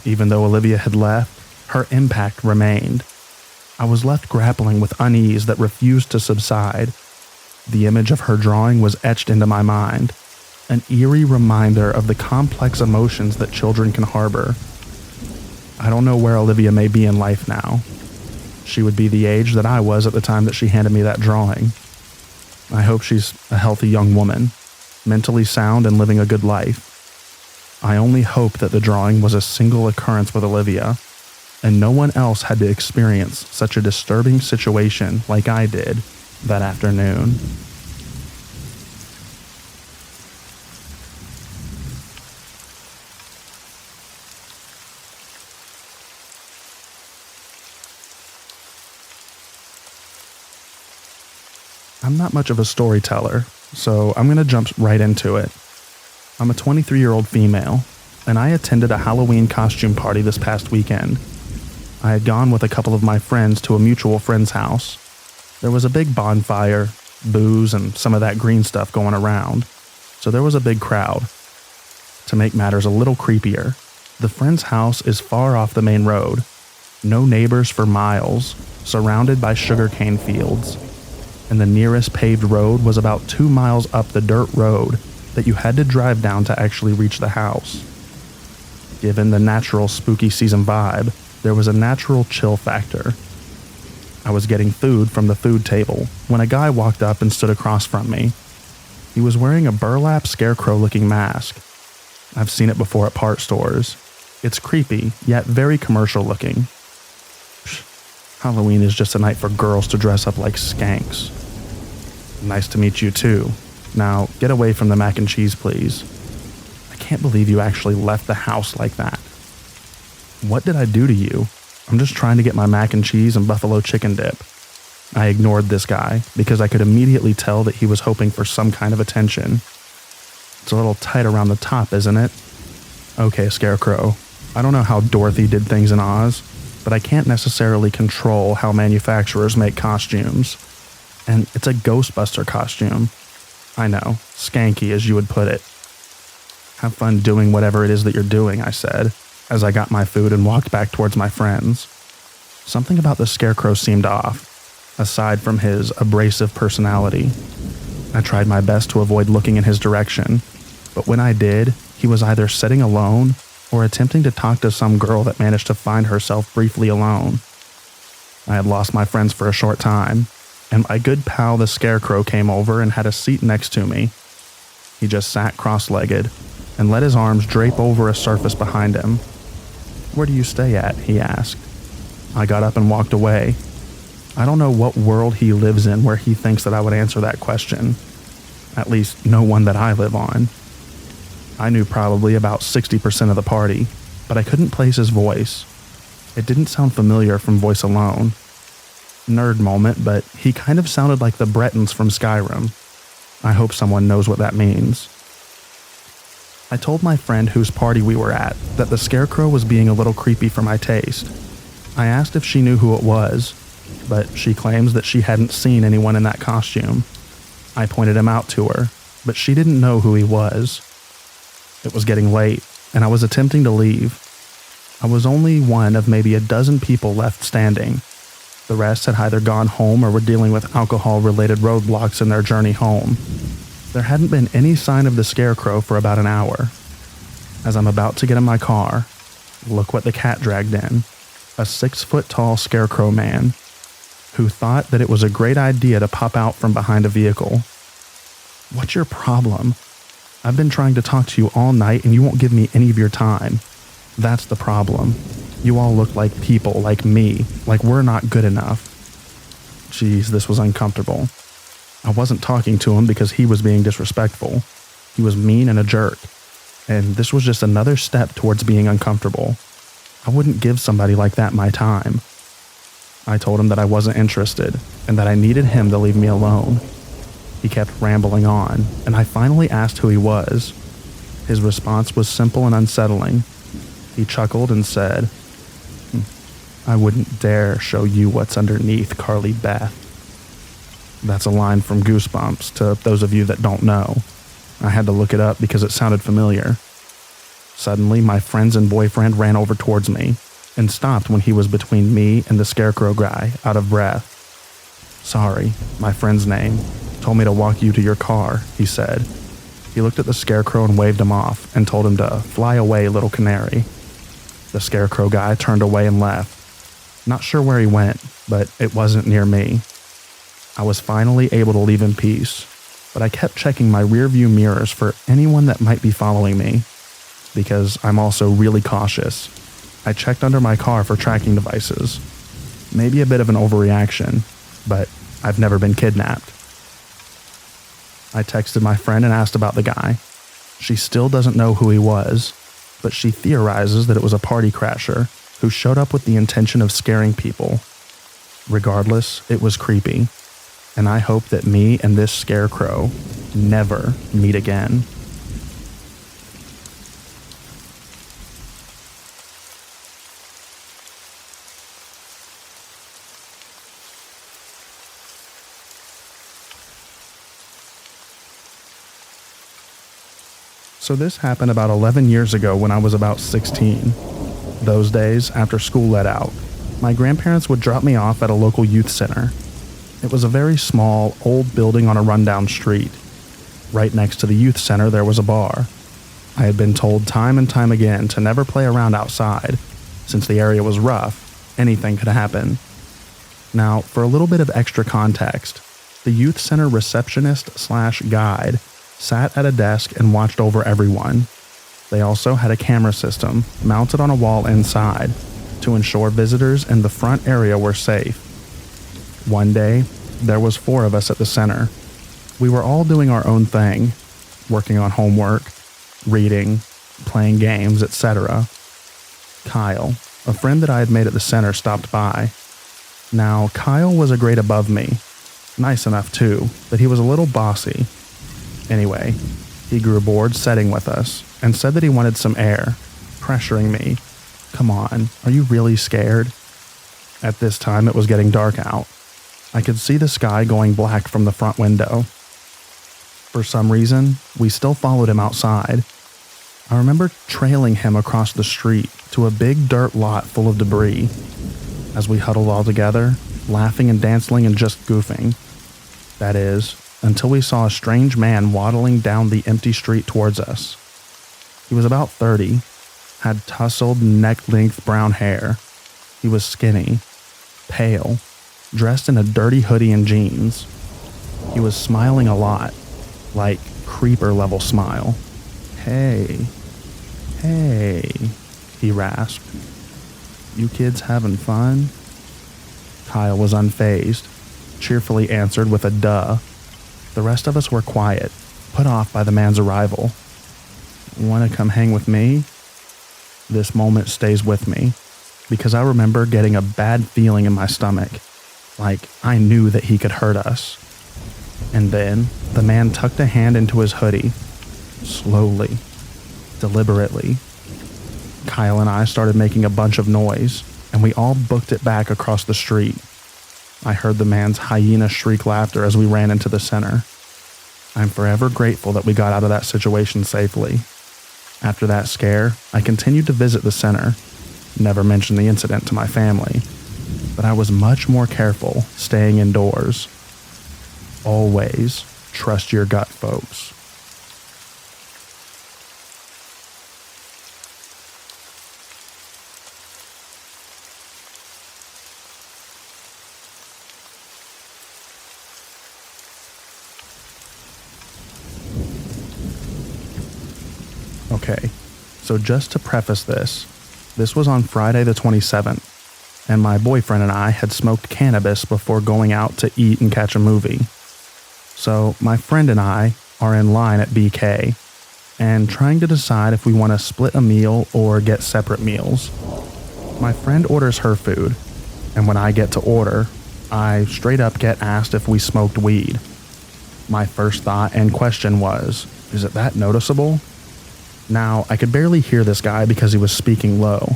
Even though Olivia had left, her impact remained. I was left grappling with unease that refused to subside. The image of her drawing was etched into my mind. an eerie reminder of the complex emotions that children can harbor. I don't know where Olivia may be in life now. She would be the age that I was at the time that she handed me that drawing. I hope she's a healthy young woman, mentally sound and living a good life. I only hope that the drawing was a single occurrence with Olivia, and no one else had to experience such a disturbing situation like I did that afternoon. I'm not much of a storyteller, so I'm going to jump right into it. I'm a 23-year-old female, and I attended a Halloween costume party this past weekend. I had gone with a couple of my friends to a mutual friend's house. There was a big bonfire, booze, and some of that green stuff going around, so there was a big crowd. To make matters a little creepier, the friend's house is far off the main road, no neighbors for miles, surrounded by sugarcane fields, and the nearest paved road was about 2 miles up the dirt road that you had to drive down to actually reach the house. Given the natural spooky season vibe, there was a natural chill factor. I was getting food from the food table when a guy walked up and stood across from me. He was wearing a burlap scarecrow-looking mask. I've seen it before at part stores. It's creepy, yet very commercial-looking. Halloween is just a night for girls to dress up like skanks. Nice to meet you too. Now, get away from the mac and cheese, please. I can't believe you actually left the house like that. What did I do to you? I'm just trying to get my mac and cheese and buffalo chicken dip. I ignored this guy because I could immediately tell that he was hoping for some kind of attention. It's a little tight around the top, isn't it? Okay, Scarecrow. I don't know how Dorothy did things in Oz, but I can't necessarily control how manufacturers make costumes. And it's a Ghostbuster costume. I know, skanky as you would put it. Have fun doing whatever it is that you're doing, I said, as I got my food and walked back towards my friends. Something about the Scarecrow seemed off, aside from his abrasive personality. I tried my best to avoid looking in his direction, but when I did, he was either sitting alone or attempting to talk to some girl that managed to find herself briefly alone. I had lost my friends for a short time, and my good pal the Scarecrow came over and had a seat next to me. He just sat cross-legged and let his arms drape over a surface behind him. "Where do you stay at?" he asked. I got up and walked away. I don't know what world he lives in where he thinks that I would answer that question. At least, no one that I live on. I knew probably about 60% of the party, but I couldn't place his voice. It didn't sound familiar from voice alone. Nerd moment, but he kind of sounded like the Bretons from Skyrim. I hope someone knows what that means. I told my friend whose party we were at that the Scarecrow was being a little creepy for my taste. I asked if she knew who it was, but she claims that she hadn't seen anyone in that costume. I pointed him out to her, but she didn't know who he was. It was getting late, and I was attempting to leave. I was only one of maybe a dozen people left standing. The rest had either gone home or were dealing with alcohol-related roadblocks in their journey home. There hadn't been any sign of the Scarecrow for about an hour. As I'm about to get in my car, look what the cat dragged in. A 6-foot-tall Scarecrow man who thought that it was a great idea to pop out from behind a vehicle. What's your problem? I've been trying to talk to you all night and you won't give me any of your time. That's the problem. You all look like people, like me, like we're not good enough. Jeez, this was uncomfortable. I wasn't talking to him because he was being disrespectful. He was mean and a jerk. And this was just another step towards being uncomfortable. I wouldn't give somebody like that my time. I told him that I wasn't interested and that I needed him to leave me alone. He kept rambling on, and I finally asked who he was. His response was simple and unsettling. He chuckled and said, "I wouldn't dare show you what's underneath, Carly Beth." That's a line from Goosebumps, to those of you that don't know. I had to look it up because it sounded familiar. Suddenly, my friends and boyfriend ran over towards me and stopped when he was between me and the Scarecrow guy, out of breath. "Sorry," my friend's name, "told me to walk you to your car," he said. He looked at the Scarecrow and waved him off and told him to fly away, little canary. The Scarecrow guy turned away and left. Not sure where he went, but it wasn't near me. I was finally able to leave in peace, but I kept checking my rearview mirrors for anyone that might be following me, because I'm also really cautious. I checked under my car for tracking devices. Maybe a bit of an overreaction, but I've never been kidnapped. I texted my friend and asked about the guy. She still doesn't know who he was, but she theorizes that it was a party crasher who showed up with the intention of scaring people. Regardless, it was creepy, and I hope that me and this Scarecrow never meet again. So this happened about 11 years ago when I was about 16. Those days, after school let out, my grandparents would drop me off at a local youth center. It was a very small, old building on a rundown street. Right next to the youth center, there was a bar. I had been told time and time again to never play around outside. Since the area was rough, anything could happen. Now, for a little bit of extra context, the youth center receptionist/guide sat at a desk and watched over everyone. They also had a camera system mounted on a wall inside to ensure visitors in the front area were safe. One day, there was 4 of us at the center. We were all doing our own thing, working on homework, reading, playing games, etc. Kyle, a friend that I had made at the center, stopped by. Now, Kyle was a grade above me. Nice enough too, but he was a little bossy. Anyway, he grew bored sitting with us and said that he wanted some air, pressuring me. Come on, are you really scared? At this time, it was getting dark out. I could see the sky going black from the front window. For some reason, we still followed him outside. I remember trailing him across the street to a big dirt lot full of debris. As we huddled all together, laughing and dancing and just goofing. That is, until we saw a strange man waddling down the empty street towards us. He was about 30, had tousled neck-length brown hair. He was skinny, pale, dressed in a dirty hoodie and jeans. He was smiling a lot, like creeper-level smile. Hey, he rasped. You kids having fun? Kyle was unfazed, cheerfully answered with a duh. The rest of us were quiet, put off by the man's arrival. Want to come hang with me? This moment stays with me, because I remember getting a bad feeling in my stomach, like I knew that he could hurt us. And then, the man tucked a hand into his hoodie, slowly, deliberately. Kyle and I started making a bunch of noise, and we all booked it back across the street. I heard the man's hyena shriek laughter as we ran into the center. I'm forever grateful that we got out of that situation safely. After that scare, I continued to visit the center, never mentioned the incident to my family, but I was much more careful staying indoors. Always trust your gut, folks. Okay, so just to preface this was on Friday the 27th, and my boyfriend and I had smoked cannabis before going out to eat and catch a movie. So my friend and I are in line at BK and trying to decide if we want to split a meal or get separate meals. My friend orders her food, and when I get to order, I straight up get asked if we smoked weed. My first thought and question was, is it that noticeable? Now, I could barely hear this guy because he was speaking low,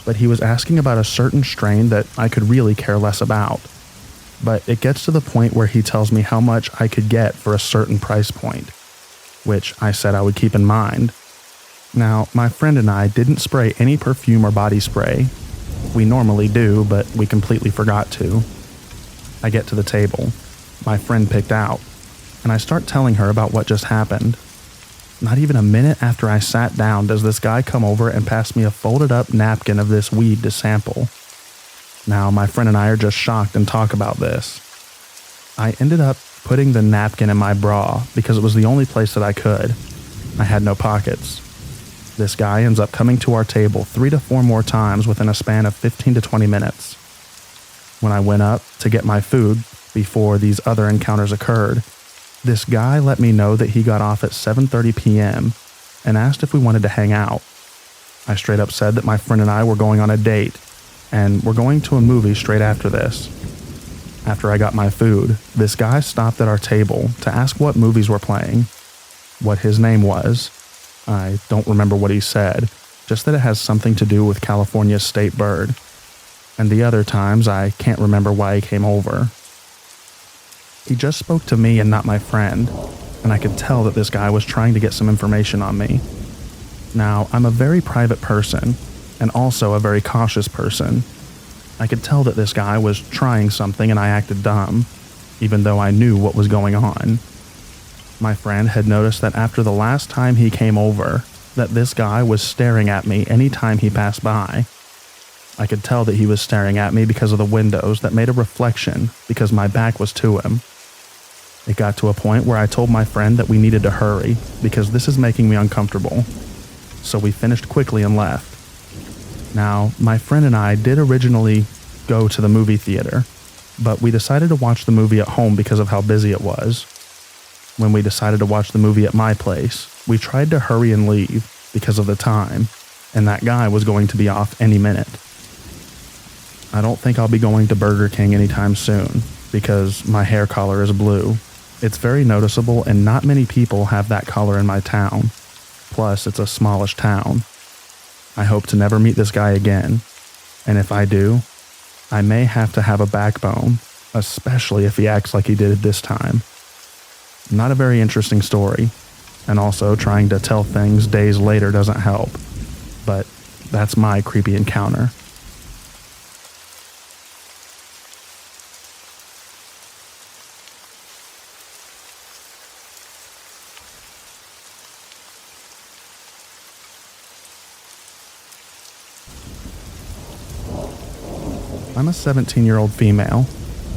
but he was asking about a certain strain that I could really care less about. But it gets to the point where he tells me how much I could get for a certain price point, which I said I would keep in mind. Now, my friend and I didn't spray any perfume or body spray. We normally do, but we completely forgot to. I get to the table, my friend picked out, and I start telling her about what just happened. Not even a minute after I sat down does this guy come over and pass me a folded up napkin of this weed to sample. Now, my friend and I are just shocked and talk about this. I ended up putting the napkin in my bra because it was the only place that I could. I had no pockets. This guy ends up coming to our table 3 to 4 more times within a span of 15 to 20 minutes. When I went up to get my food before these other encounters occurred, this guy let me know that he got off at 7:30 p.m. and asked if we wanted to hang out. I straight up said that my friend and I were going on a date and we're going to a movie straight after this. After I got my food, this guy stopped at our table to ask what movies were playing, what his name was. I don't remember what he said, just that it has something to do with California's state bird. And the other times, I can't remember why he came over. He just spoke to me and not my friend, and I could tell that this guy was trying to get some information on me. Now, I'm a very private person, and also a very cautious person. I could tell that this guy was trying something and I acted dumb, even though I knew what was going on. My friend had noticed that after the last time he came over, that this guy was staring at me anytime he passed by. I could tell that he was staring at me because of the windows that made a reflection because my back was to him. It got to a point where I told my friend that we needed to hurry because this is making me uncomfortable. So we finished quickly and left. Now, my friend and I did originally go to the movie theater, but we decided to watch the movie at home because of how busy it was. When we decided to watch the movie at my place, we tried to hurry and leave because of the time, and that guy was going to be off any minute. I don't think I'll be going to Burger King anytime soon because my hair color is blue. It's very noticeable and not many people have that color in my town. Plus, it's a smallish town. I hope to never meet this guy again, and if I do, I may have to have a backbone, especially if he acts like he did this time. Not a very interesting story, and also trying to tell things days later doesn't help, but that's my creepy encounter. I'm a 17-year-old female,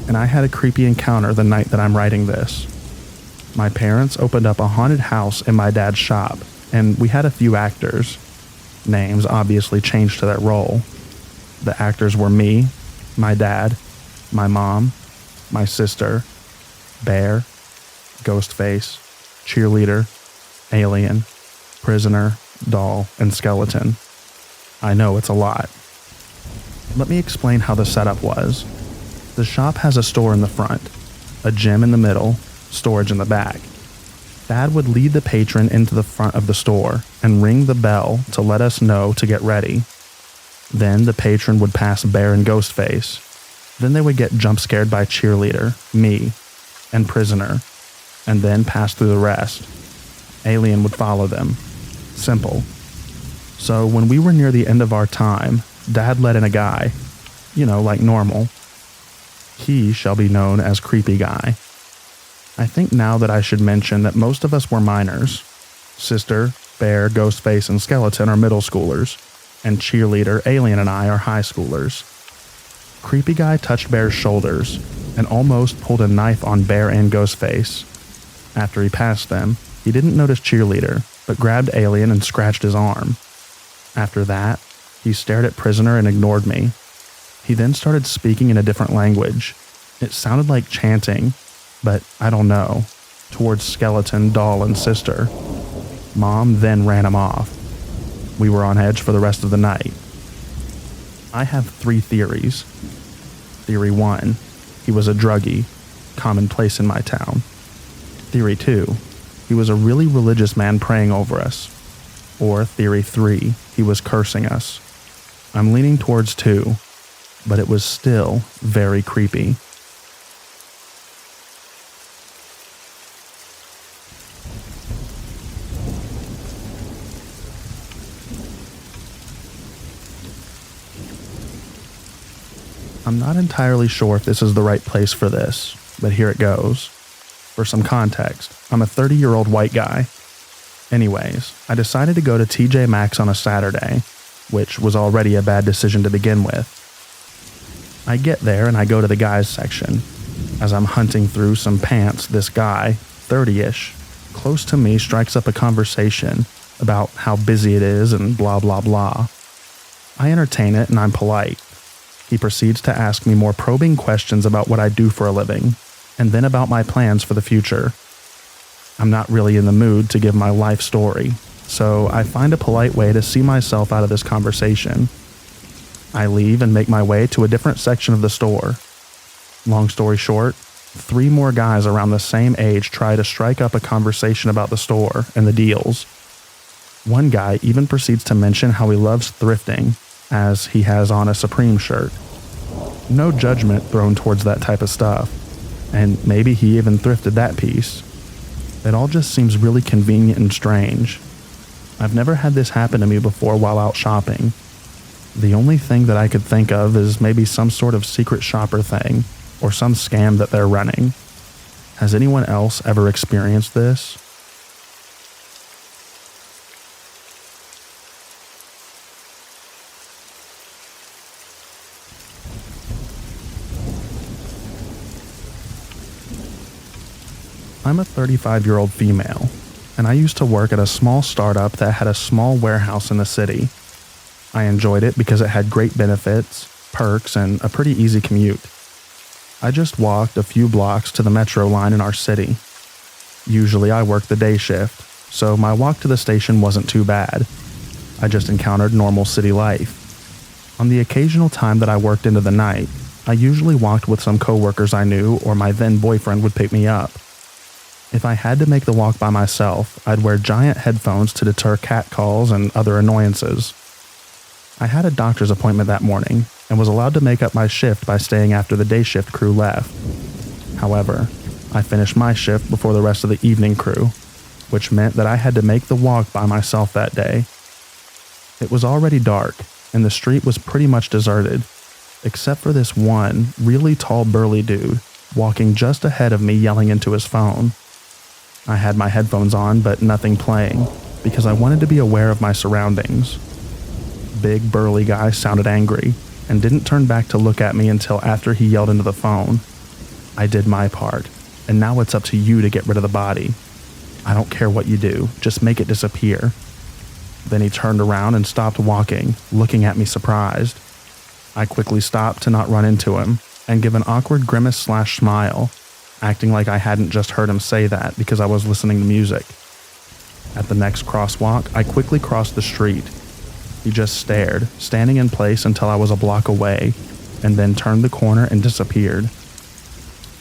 and I had a creepy encounter the night that I'm writing this. My parents opened up a haunted house in my dad's shop, and we had a few actors. Names obviously changed to that role. The actors were me, my dad, my mom, my sister, Bear, Ghostface, Cheerleader, Alien, Prisoner, Doll, and Skeleton. I know it's a lot. Let me explain how the setup was. The shop has a store in the front, a gym in the middle, storage in the back. Dad would lead the patron into the front of the store and ring the bell to let us know to get ready. Then the patron would pass Bear and Ghostface. Then they would get jump scared by Cheerleader, me, and Prisoner, and then pass through the rest. Alien would follow them. Simple. So when we were near the end of our time, Dad let in a guy, like normal. He shall be known as Creepy Guy. I think now that I should mention that most of us were minors. Sister, Bear, Ghostface, and Skeleton are middle schoolers, and Cheerleader, Alien, and I are high schoolers. Creepy Guy touched Bear's shoulders and almost pulled a knife on Bear and Ghostface. After he passed them, he didn't notice Cheerleader, but grabbed Alien and scratched his arm. After that, he stared at Prisoner and ignored me. He then started speaking in a different language. It sounded like chanting, but I don't know, towards Skeleton, Doll, and Sister. Mom then ran him off. We were on edge for the rest of the night. I have 3 theories. Theory 1, he was a druggie, commonplace in my town. Theory 2, he was a really religious man praying over us. Or Theory 3, he was cursing us. I'm leaning towards 2, but it was still very creepy. I'm not entirely sure if this is the right place for this, but here it goes. For some context, I'm a 30-year-old white guy. Anyways, I decided to go to TJ Maxx on a Saturday, which was already a bad decision to begin with. I get there and I go to the guys section. As I'm hunting through some pants, this guy, 30-ish, close to me strikes up a conversation about how busy it is and blah blah blah. I entertain it and I'm polite. He proceeds to ask me more probing questions about what I do for a living, and then about my plans for the future. I'm not really in the mood to give my life story, so I find a polite way to see myself out of this conversation. I leave and make my way to a different section of the store. Long story short, 3 more guys around the same age try to strike up a conversation about the store and the deals. One guy even proceeds to mention how he loves thrifting, as he has on a Supreme shirt. No judgment thrown towards that type of stuff, and maybe he even thrifted that piece. It all just seems really convenient and strange. I've never had this happen to me before while out shopping. The only thing that I could think of is maybe some sort of secret shopper thing, or some scam that they're running. Has anyone else ever experienced this? I'm a 35-year-old female, and I used to work at a small startup that had a small warehouse in the city. I enjoyed it because it had great benefits, perks, and a pretty easy commute. I just walked a few blocks to the metro line in our city. Usually I worked the day shift, so my walk to the station wasn't too bad. I just encountered normal city life. On the occasional time that I worked into the night, I usually walked with some coworkers I knew, or my then boyfriend would pick me up. If I had to make the walk by myself, I'd wear giant headphones to deter catcalls and other annoyances. I had a doctor's appointment that morning and was allowed to make up my shift by staying after the day shift crew left. However, I finished my shift before the rest of the evening crew, which meant that I had to make the walk by myself that day. It was already dark, and the street was pretty much deserted, except for this one really tall burly dude walking just ahead of me yelling into his phone. I had my headphones on, but nothing playing, because I wanted to be aware of my surroundings. Big burly guy sounded angry, and didn't turn back to look at me until after he yelled into the phone. I did my part, and now it's up to you to get rid of the body. I don't care what you do, just make it disappear. Then he turned around and stopped walking, looking at me surprised. I quickly stopped to not run into him, and give an awkward grimace/smile, acting like I hadn't just heard him say that because I was listening to music. At the next crosswalk, I quickly crossed the street. He just stared, standing in place until I was a block away, and then turned the corner and disappeared.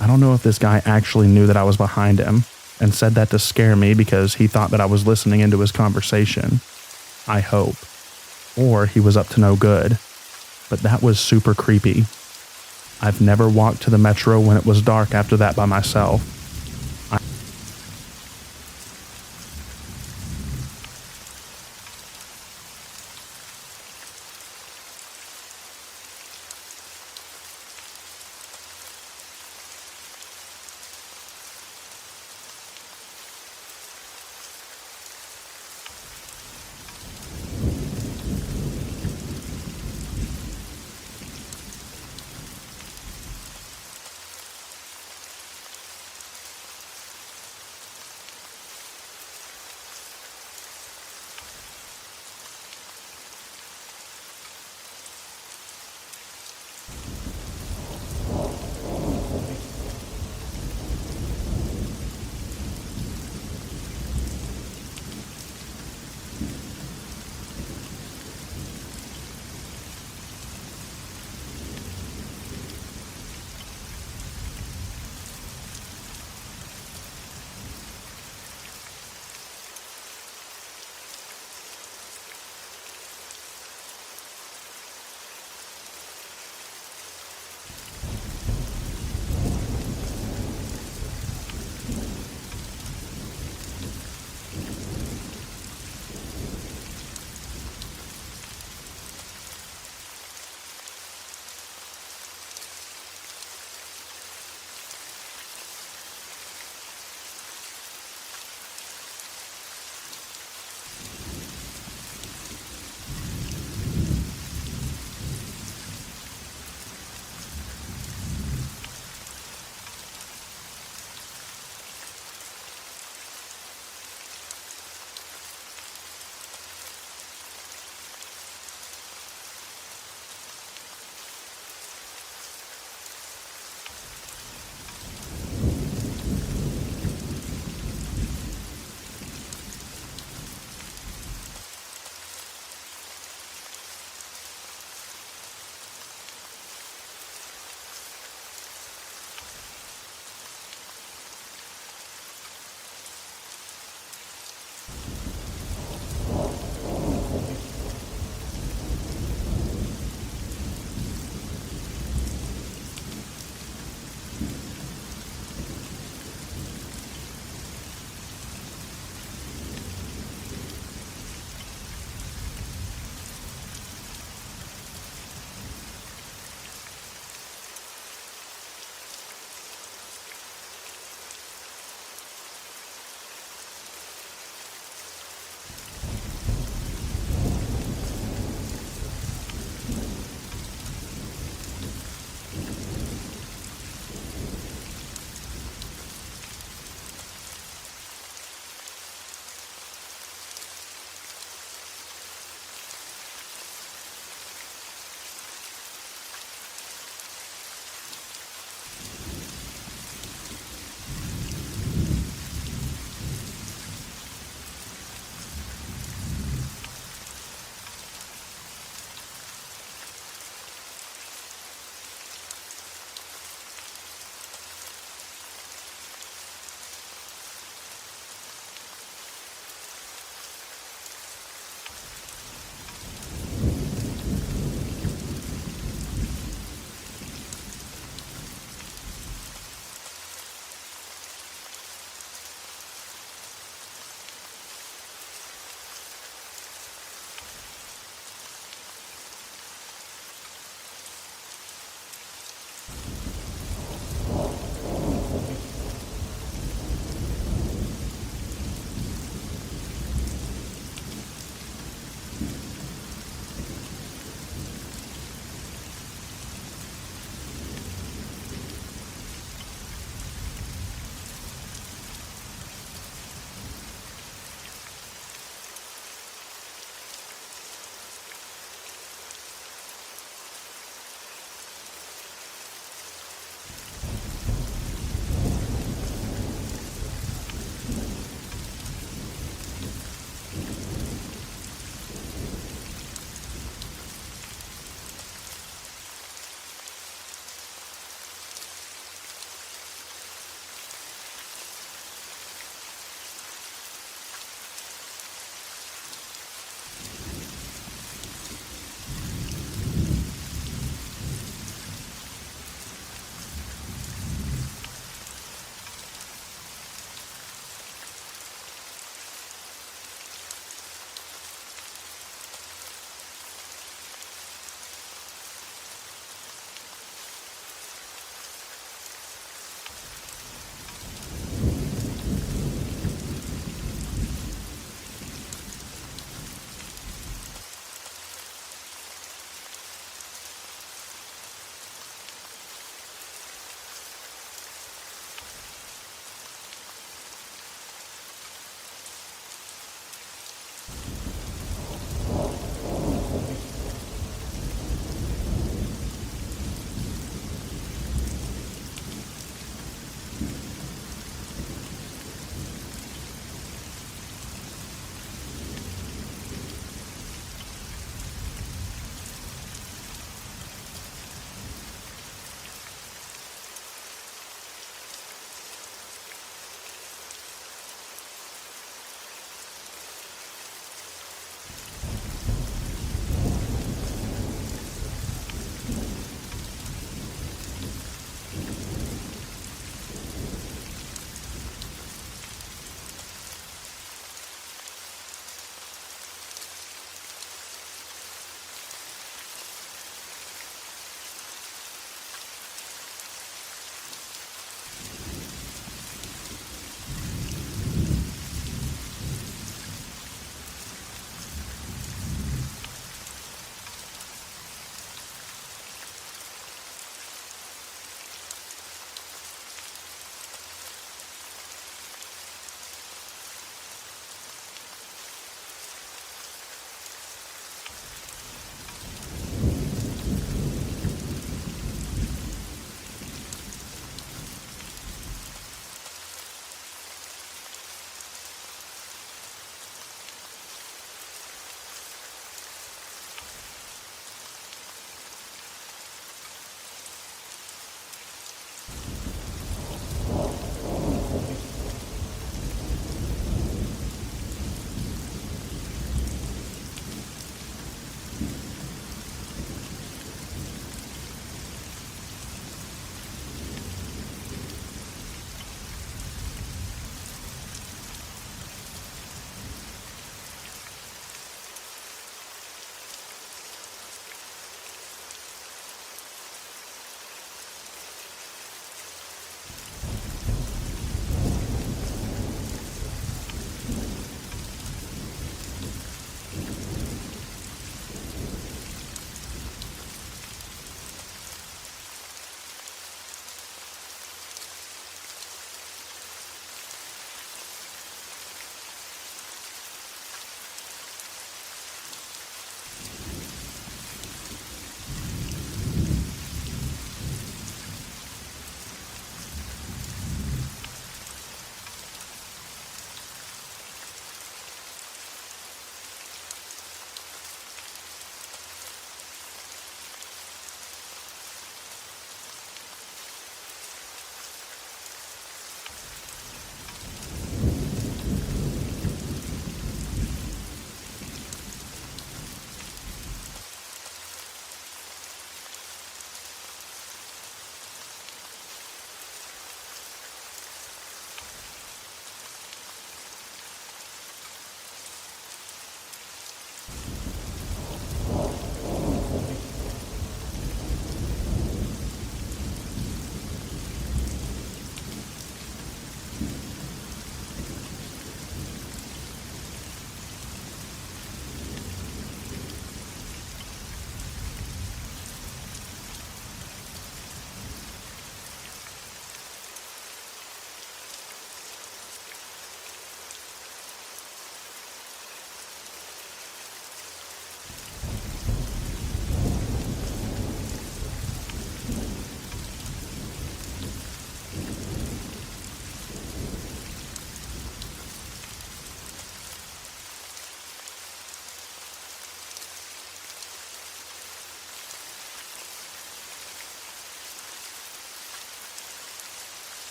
I don't know if this guy actually knew that I was behind him, and said that to scare me because he thought that I was listening into his conversation. I hope. Or he was up to no good. But that was super creepy. I've never walked to the metro when it was dark after that by myself.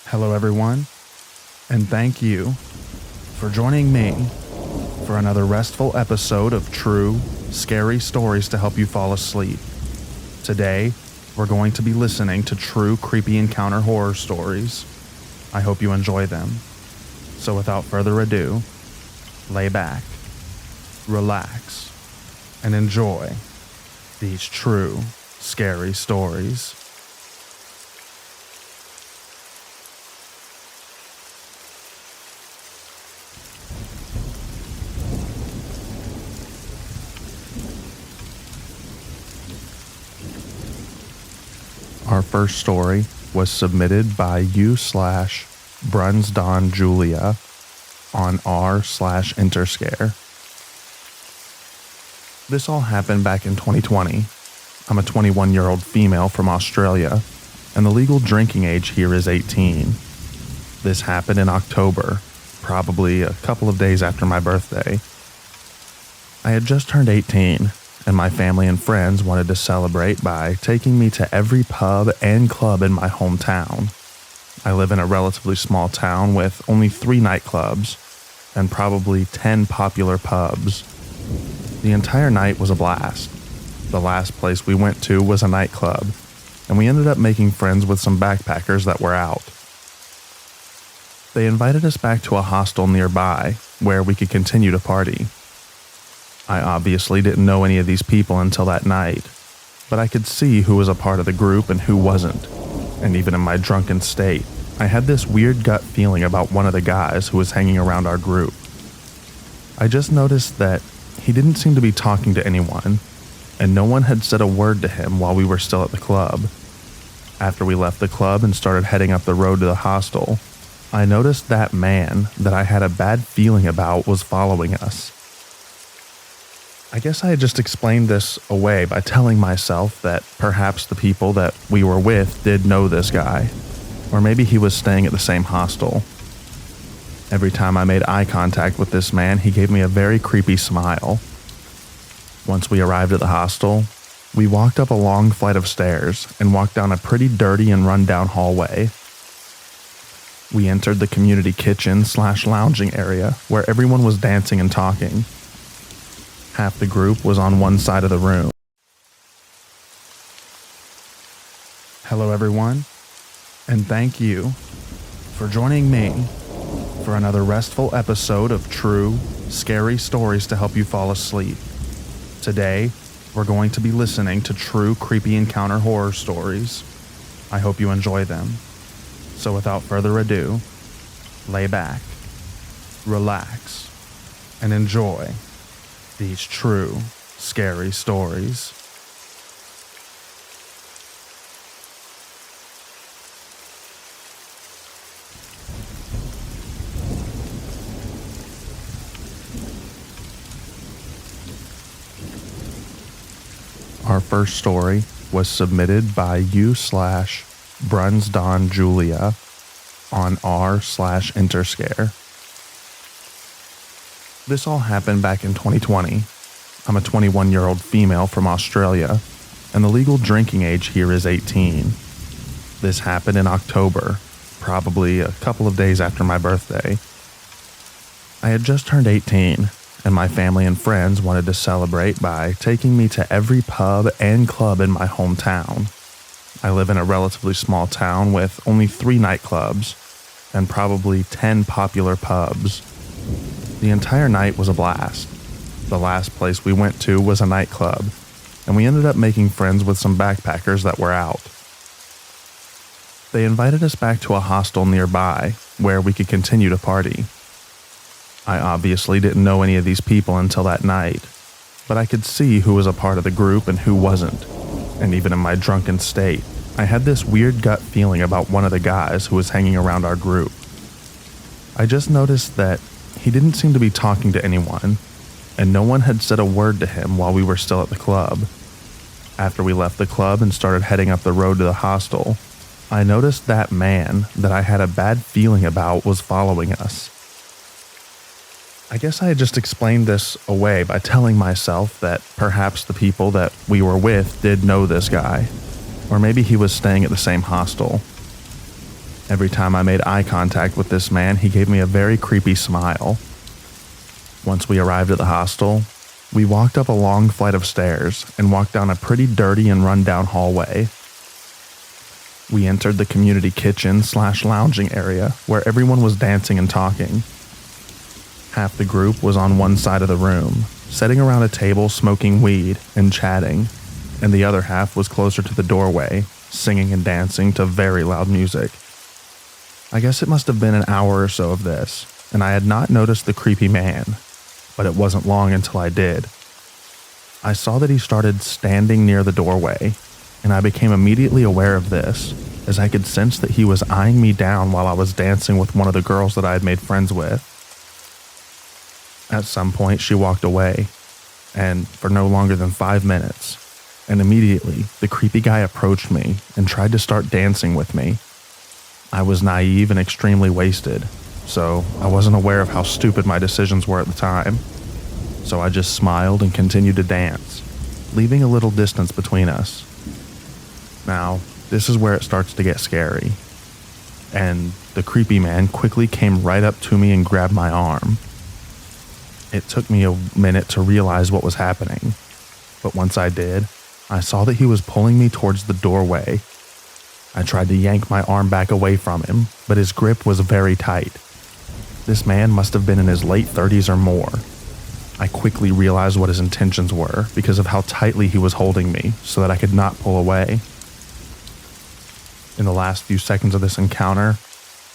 Hello, everyone, and thank you for joining me for another restful episode of true, scary stories to help you fall asleep. Today, we're going to be listening to true creepy encounter horror stories. I hope you enjoy them. So without further ado, lay back, relax, and enjoy these true, scary stories. Our first story was submitted by u/Brunsdon Julia on r/Interscare. This all happened back in 2020. I'm a 21-year-old female from Australia, and the legal drinking age here is 18. This happened in October, probably a couple of days after my birthday. I had just turned 18, and my family and friends wanted to celebrate by taking me to every pub and club in my hometown. I live in a relatively small town with only 3 nightclubs and probably 10 popular pubs. The entire night was a blast. The last place we went to was a nightclub, and we ended up making friends with some backpackers that were out. They invited us back to a hostel nearby where we could continue to party. I obviously didn't know any of these people until that night, but I could see who was a part of the group and who wasn't. And even in my drunken state, I had this weird gut feeling about one of the guys who was hanging around our group. I just noticed that he didn't seem to be talking to anyone, and no one had said a word to him while we were still at the club. After we left the club and started heading up the road to the hostel, I noticed that man that I had a bad feeling about was following us. I guess I had just explained this away by telling myself that perhaps the people that we were with did know this guy, or maybe he was staying at the same hostel. Every time I made eye contact with this man, he gave me a very creepy smile. Once we arrived at the hostel, we walked up a long flight of stairs and walked down a pretty dirty and run-down hallway. We entered the community kitchen/lounging area where everyone was dancing and talking. Half the group was on one side of the room. Hello, everyone, and thank you for joining me for another restful episode of true, scary stories to help you fall asleep. Today, we're going to be listening to true creepy encounter horror stories. I hope you enjoy them. So without further ado, lay back, relax, and enjoy these true, scary stories. Our first story was submitted by u/Brunsdon Julia on r/Interscare. This all happened back in 2020. I'm a 21-year-old female from Australia, and the legal drinking age here is 18. This happened in October, probably a couple of days after my birthday. I had just turned 18, and my family and friends wanted to celebrate by taking me to every pub and club in my hometown. I live in a relatively small town with only 3 nightclubs and probably 10 popular pubs. The entire night was a blast. The last place we went to was a nightclub, and we ended up making friends with some backpackers that were out. They invited us back to a hostel nearby where we could continue to party. I obviously didn't know any of these people until that night, but I could see who was a part of the group and who wasn't. And even in my drunken state, I had this weird gut feeling about one of the guys who was hanging around our group. I just noticed that he didn't seem to be talking to anyone, and no one had said a word to him while we were still at the club. After we left the club and started heading up the road to the hostel, I noticed that man that I had a bad feeling about was following us. I guess I had just explained this away by telling myself that perhaps the people that we were with did know this guy, or maybe he was staying at the same hostel. Every time I made eye contact with this man, he gave me a very creepy smile. Once we arrived at the hostel, we walked up a long flight of stairs and walked down a pretty dirty and run-down hallway. We entered the community kitchen/lounging area where everyone was dancing and talking. Half the group was on one side of the room, sitting around a table smoking weed and chatting, and the other half was closer to the doorway, singing and dancing to very loud music. I guess it must have been an hour or so of this, and I had not noticed the creepy man, but it wasn't long until I did. I saw that he started standing near the doorway, and I became immediately aware of this, as I could sense that he was eyeing me down while I was dancing with one of the girls that I had made friends with. At some point, she walked away, and for no longer than 5 minutes, and immediately the creepy guy approached me and tried to start dancing with me. I was naive and extremely wasted, so I wasn't aware of how stupid my decisions were at the time. So I just smiled and continued to dance, leaving a little distance between us. Now, this is where it starts to get scary, and the creepy man quickly came right up to me and grabbed my arm. It took me a minute to realize what was happening, but once I did, I saw that he was pulling me towards the doorway. I tried to yank my arm back away from him, but his grip was very tight. This man must have been in his late 30s or more. I quickly realized what his intentions were because of how tightly he was holding me so that I could not pull away. In the last few seconds of this encounter,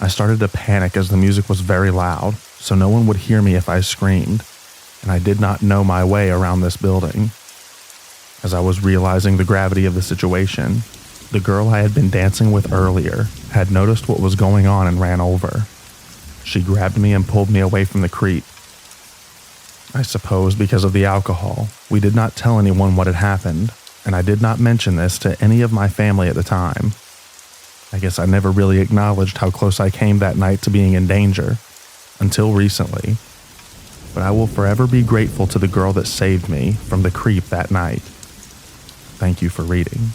I started to panic as the music was very loud, so no one would hear me if I screamed, and I did not know my way around this building. As I was realizing the gravity of the situation, the girl I had been dancing with earlier had noticed what was going on and ran over. She grabbed me and pulled me away from the creep. I suppose because of the alcohol, we did not tell anyone what had happened, and I did not mention this to any of my family at the time. I guess I never really acknowledged how close I came that night to being in danger, until recently. But I will forever be grateful to the girl that saved me from the creep that night. Thank you for reading.